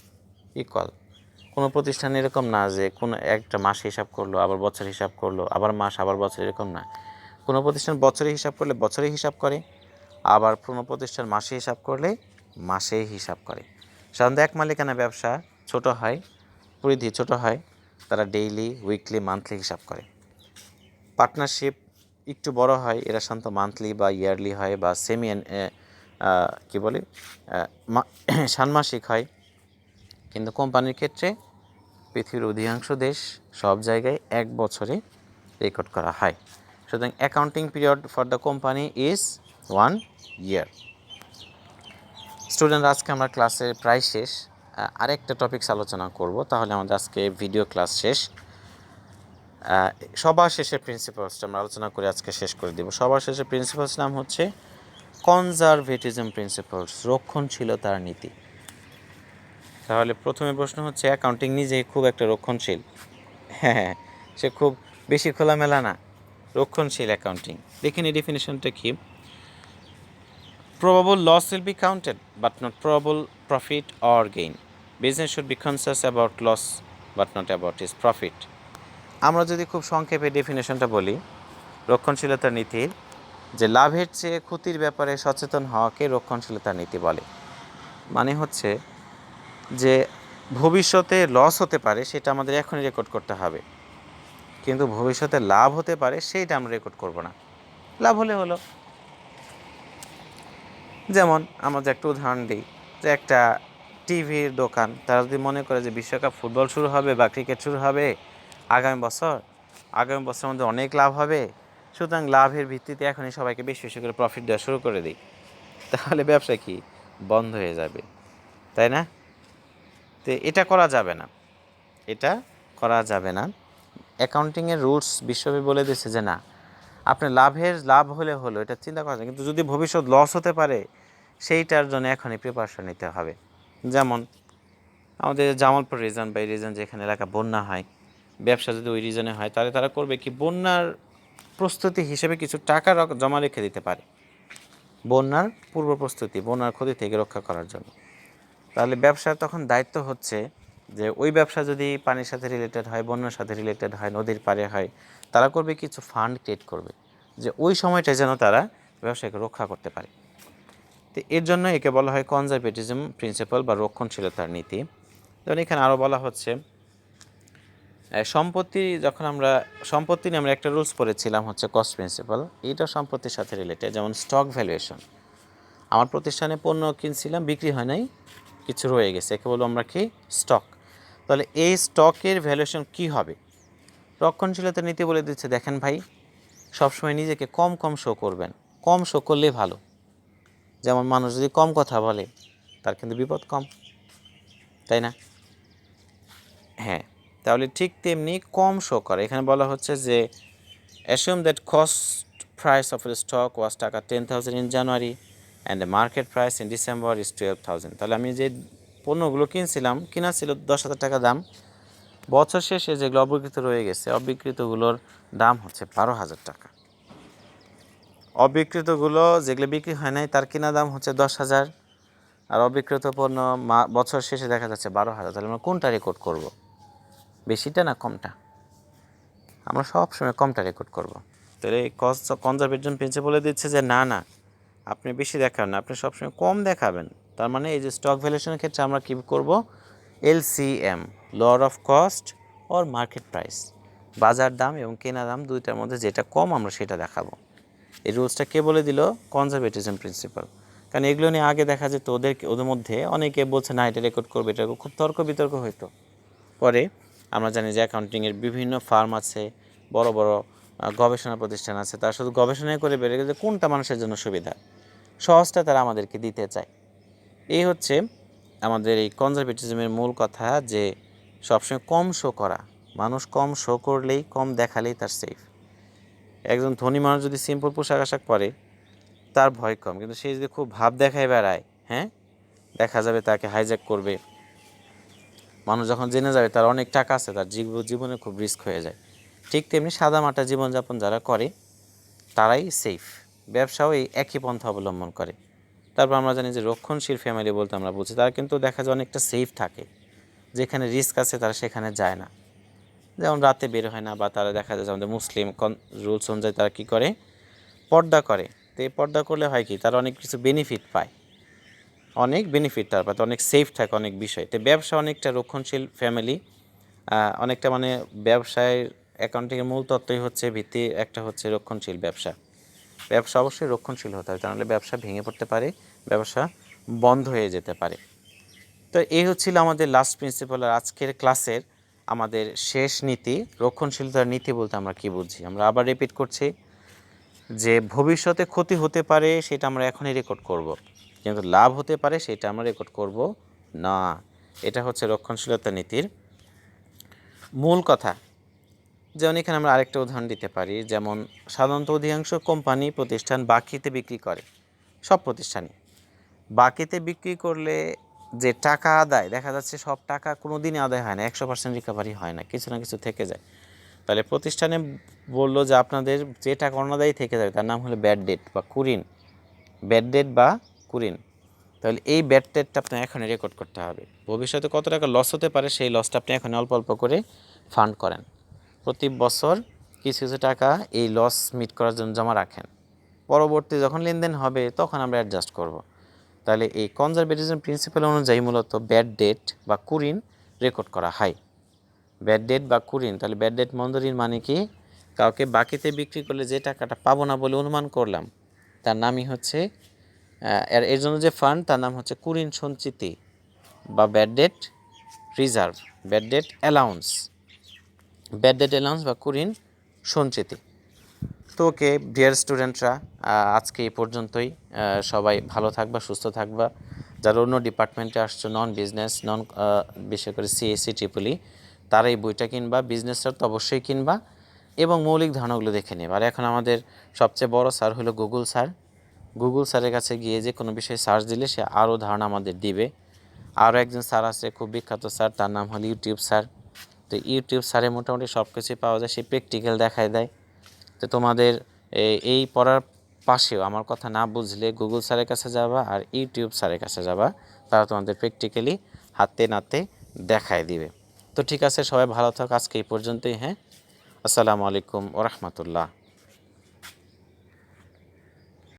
কোনো প্রতিষ্ঠান এরকম না যে কোনো একটা মাস হিসাব করলো, আবার বছর হিসাব করলো, আবার মাস, আবার বছর, এরকম না। কোনো প্রতিষ্ঠান বছরে হিসাব করলে বছরে হিসাব করে, আবার কোনো প্রতিষ্ঠান মাসে হিসাব করলে মাসেই হিসাব করে। সাধারণত এক মালিকানা ব্যবসা ছোট হয়, পরিধি ছোট হয়, তারা ডেইলি, উইকলি, মান্থলি হিসাব করে। পার্টনারশিপ একটু বড় হয়, এরা সাধারণত মান্থলি বা ইয়ারলি হয়, বা ষান্মাসিক হয়। কিন্তু কোম্পানির ক্ষেত্রে পৃথিবীর অধিকাংশ দেশ, সব জায়গায় 1 বছরে রেকর্ড করা হয়। সুতরাং accounting period for the company is 1 year. Student, আজকে আমরা ক্লাসে প্রায় শেষ। আরেকটা টপিকস আলোচনা করব, তাহলে আমাদের আজকে ভিডিও ক্লাস শেষ। সবার শেষে প্রিন্সিপালসটা আমরা আলোচনা করে আজকে শেষ করে দেব। সবার শেষে প্রিন্সিপালস নাম হচ্ছে কনজারভেটিজম প্রিন্সিপালস, রক্ষণশীলতার নীতি। তাহলে প্রথমে প্রশ্ন হচ্ছে, অ্যাকাউন্টিং নিজে খুব একটা রক্ষণশীল? হ্যাঁ, সে খুব বেশি খোলামেলা না। রক্ষণশীল অ্যাকাউন্টিং। দেখেন এই ডেফিনেশনটা কি? Probable loss will be counted, but not probable profit or gain. Business should be conscious about loss, but not about its profit. আমরা যদি খুব সংক্ষেপে ডেফিনেশনটা বলি, রক্ষণশীলতার নীতির যে লাভের চেয়ে ক্ষতির ব্যাপারে সচেতন হওয়াকে রক্ষণশীলতার নীতি বলে। মানে হচ্ছে যে ভবিষ্যতে লস হতে পারে সেটা আমাদের এখনই রেকর্ড করতে হবে, কিন্তু ভবিষ্যতে লাভ হতে পারে সেইটা আমরা রেকর্ড করব না। লাভ হলে হলো। যেমন আমরা যে একটা উদাহরণ দিই, যে একটা টিভির দোকান, তারা যদি মনে করে যে বিশ্বকাপ ফুটবল শুরু হবে বা ক্রিকেট শুরু হবে আগামী বছরের মধ্যে অনেক লাভ হবে, সুতরাং লাভের ভিত্তিতে এখনই সবাইকে বেশি বেশি করে প্রফিট দেওয়া শুরু করে দিই, তাহলে ব্যবসা কি বন্ধ হয়ে যাবে, তাই না? তো এটা করা যাবে না, এটা করা যাবে না। অ্যাকাউন্টিংয়ের রুলস বিশ্বব্যাপী বলে দিচ্ছে যে না, আপনার লাভ হলে হলো, এটা চিন্তা করা যায়, কিন্তু যদি ভবিষ্যৎ লস হতে পারে সেইটার জন্য এখনই প্রিপারেশন নিতে হবে। যেমন আমাদের জামালপুর রিজন বা এই রিজন যেখানে এলাকা বন্যা হয়, ব্যবসা যদি ওই রিজনে হয়, তাহলে তারা করবে কি, বন্যার প্রস্তুতি হিসেবে কিছু টাকা জমা রেখে দিতে পারে, বন্যার পূর্ব প্রস্তুতি, বন্যার ক্ষতি থেকে রক্ষা করার জন্য। তাহলে ব্যবসার তখন দায়িত্ব হচ্ছে যে ওই ব্যবসা যদি পানির সাথে রিলেটেড হয়, বন্যার সাথে রিলেটেড হয়, নদীর পাড়ে হয়, তারা করবে কিছু ফান্ড ক্রিয়েট করবে যে ওই সময়টা যেন তারা ব্যবসাকে রক্ষা করতে পারে। তো এর জন্য একে বলা হয় কনজারভেটিজম প্রিন্সিপাল বা রক্ষণশীলতার নীতি। যেমন এখানে আরও বলা হচ্ছে সম্পত্তি নিয়ে আমরা একটা রুলস পড়েছিলাম হচ্ছে কস্ট প্রিন্সিপাল, এইটা সম্পত্তির সাথে রিলেটেড। যেমন স্টক ভ্যালুয়েশন, আমার প্রতিষ্ঠানে পণ্য কিনছিলাম, বিক্রি হয় নাই, কিছু রয়ে গেছে, একে বলবো আমরা কি, স্টক। তাহলে এই স্টকের ভ্যালুয়েশন কি হবে? রক্ষণশীলতার নীতি বলে দিচ্ছে, দেখেন ভাই, সবসময় নিজেকে কম কম শো করবেন, কম শো করলেই ভালো। যেমন মানুষ যদি কম কথা বলে তার কিন্তু বিপদ কম, তাই না? হ্যাঁ, তাহলে ঠিক তেমনি কম শো করে। এখানে বলা হচ্ছে যে assume that cost price of the stock was টাকা 10,000 in January and the market price in December is 12,000. তাহলে আমি যে পণ্যগুলো কিনা ছিল 10,000 টাকা দাম, বছর শেষে যেগুলো অবিকৃত রয়ে গেছে, অবিকৃতগুলোর দাম হচ্ছে 12,000 টাকা। অবিকৃতগুলো যেগুলো বিক্রি হয় নাই তার কিনা দাম হচ্ছে 10,000, আর অবিকৃত পণ্য বছর শেষে দেখা যাচ্ছে 12,000। তাহলে আমরা কোনটা রেকর্ড করব, বেশিটা না কমটা? আমরা সবসময় কমটা রেকর্ড করব। তাহলে এই কনজারভেটিভ প্রিন্সিপালে দিচ্ছে যে না না, আপনি বেশি দেখাবেন না, আপনি সবসময় কম দেখাবেন। তার মানে এই যে স্টক ভ্যালুয়েশনের ক্ষেত্রে আমরা কী করব, LCM, lower of cost or market price, বাজার দাম এবং কেনা দাম দুইটার মধ্যে যেটা কম আমরা সেটা দেখাবো। এই রুলসটা কে বলে দিল? Conservatism principal. কারণ এগুলো নিয়ে আগে দেখা যেত ওদের মধ্যে অনেকে বলছে না এটা রেকর্ড করবে, এটা খুব তর্ক বিতর্ক হইতো। পরে আমরা জানি যে অ্যাকাউন্টিংয়ের বিভিন্ন ফার্ম আছে, বড় বড় গবেষণা প্রতিষ্ঠান আছে, তারা শুধু গবেষণাই করে বেড়ে গেছে কোনটা মানুষের জন্য সুবিধা, সহজটা তারা আমাদেরকে দিতে চায়। এই হচ্ছে আমাদের এই কনজারভেটিজমের মূল কথা, যে সবসময় কম শো করা, মানুষ কম শো করলেই, কম দেখালেই তার সেফ। একজন ধনী মানুষ যদি সিম্পল পোশাক আশাক পরে তার ভয় কম, কিন্তু সে যদি খুব ভাব দেখায় বেড়ায়, হ্যাঁ, দেখা যাবে তাকে হাইজ্যাক করবে, মানুষ যখন জেনে যাবে তার অনেক টাকা আছে, তার জীবনে খুব রিস্ক হয়ে যায়। ঠিক তেমনি সাদামাটা জীবনযাপন যারা করে তারাই সেফ। ব্যবসাও এই একই পন্থা অবলম্বন করে। তারপর আমরা জানি যে রক্ষণশীল ফ্যামিলি বলতে আমরা বুঝি তারা কিন্তু দেখা যায় অনেকটা সেফ থাকে, যেখানে রিস্ক আছে তারা সেখানে যায় না, যেমন রাতে বের হয় না, বা তারা দেখা যায় আমাদের মুসলিম রুলস অনুযায়ী তারা কী করে, পর্দা করে। তো এই পর্দা করলে হয় কি, তারা অনেক কিছু বেনিফিট পায়, অনেক বেনিফিট তার পাতে, অনেক সেফ থাকে অনেক বিষয়। তো ব্যবসা অনেকটা রক্ষণশীল ফ্যামিলি, অনেকটা মানে ব্যবসায় অ্যাকাউন্টিংয়ের মূল তত্ত্বই হচ্ছে ভিত্তি একটা হচ্ছে রক্ষণশীল ব্যবসা। ব্যবসা অবশ্যই রক্ষণশীল হতে হবে, তাহলে ব্যবসা ভেঙে পড়তে পারে, ব্যবসা বন্ধ হয়ে যেতে পারে। তো এই হচ্ছিল আমাদের লাস্ট প্রিন্সিপাল। আর আজকের ক্লাসের আমাদের শেষ নীতি, রক্ষণশীলতার নীতি বলতে আমরা কি বুঝি। আমরা আবার রিপিট করছি যে ভবিষ্যতে ক্ষতি হতে পারে সেটা আমরা এখনই রেকর্ড করব, কিন্তু লাভ হতে পারে সেটা আমরা রেকর্ড করব না। এটা হচ্ছে রক্ষণশীলতা নীতির মূল কথা। যেমন এখানে আমরা আরেকটা উদাহরণ দিতে পারি, যেমন সাধারণত অধিকাংশ কোম্পানি প্রতিষ্ঠান বাকিতে বিক্রি করে, সব প্রতিষ্ঠানই বাকিতে বিক্রি করলে যে টাকা আদায়, দেখা যাচ্ছে সব টাকা কোনো দিনই আদায় হয় না, 100% রিকভারি হয় না, কিছু না কিছু থেকে যায়। তাহলে প্রতিষ্ঠানে বললো যে আপনাদের যে টাকা অনাদায়ী থেকে যাবে তার নাম হলো ব্যাড ডেট বা কুরিন, ব্যাড ডেট বা কুরিন। তাহলে এই ব্যাড ডেটটা আপনার এখনই রেকর্ড করতে হবে। ভবিষ্যতে কত টাকা লস হতে পারে সেই লসটা আপনি এখন অল্প অল্প করে ফান্ড করেন। প্রতি বছর কিছু কিছু টাকা এই লস মিট করার জন্য জমা রাখেন, পরবর্তী যখন লেনদেন হবে তখন আমরা অ্যাডজাস্ট করব। তাহলে এই কনজারভেটিজম প্রিন্সিপাল অনুযায়ী মূলত ব্যাড ডেট বা কুরিন রেকর্ড করা হয়। ব্যাড ডেট বা কুরিন, তাহলে ব্যাড ডেট মন্দরিন মানে কি, কাউকে বাকিতে বিক্রি করলে যে টাকাটা পাবো না বলে অনুমান করলাম তার নামই হচ্ছে এর জন্য যে ফান্ড তার নাম হচ্ছে কুরিন সঞ্চিতি বা bad date reserve, bad date allowance, bad date allowance বা কুরিন সঞ্চিতি। তো ওকে ডিয়ার স্টুডেন্টরা, আজকে এই পর্যন্তই। সবাই ভালো থাকবা, সুস্থ থাকবা। যারা অন্য ডিপার্টমেন্টে আসছো, নন বিজনেস, বিশেষ করে সিএসসি ট্রিপলি, তারা এই বইটা কিনবা, বিজনেসটা তো অবশ্যই কিনবা এবং মৌলিক ধারণাগুলো দেখে নেবা। আর এখন আমাদের সবচেয়ে বড় স্যার হলো গুগল স্যার। গুগল স্যারের কাছে গিয়ে যে কোনো বিষয়ে সার্চ দিলে সে আরও ধারণা আমাদের দিবে। আরও একজন স্যার আছে খুব বিখ্যাত স্যার, তার নাম হলো ইউটিউব স্যার। তো ইউটিউব স্যারে মোটামুটি সব কিছুই পাওয়া যায়, সে প্র্যাকটিক্যাল দেখায় দেয়। তো তোমাদের এই পড়ার পাশেও আমার কথা না বুঝলে গুগল স্যারের কাছে যাবা আর ইউটিউব স্যারের কাছে যাবা, তারা তোমাদের প্র্যাকটিক্যালি হাতে নাতে দেখায় দিবে। তো ঠিক আছে, সবাই ভালো থাক, আজকে এই পর্যন্তই। হ্যাঁ, আসসালামু আলাইকুম ওয়া রাহমাতুল্লাহ।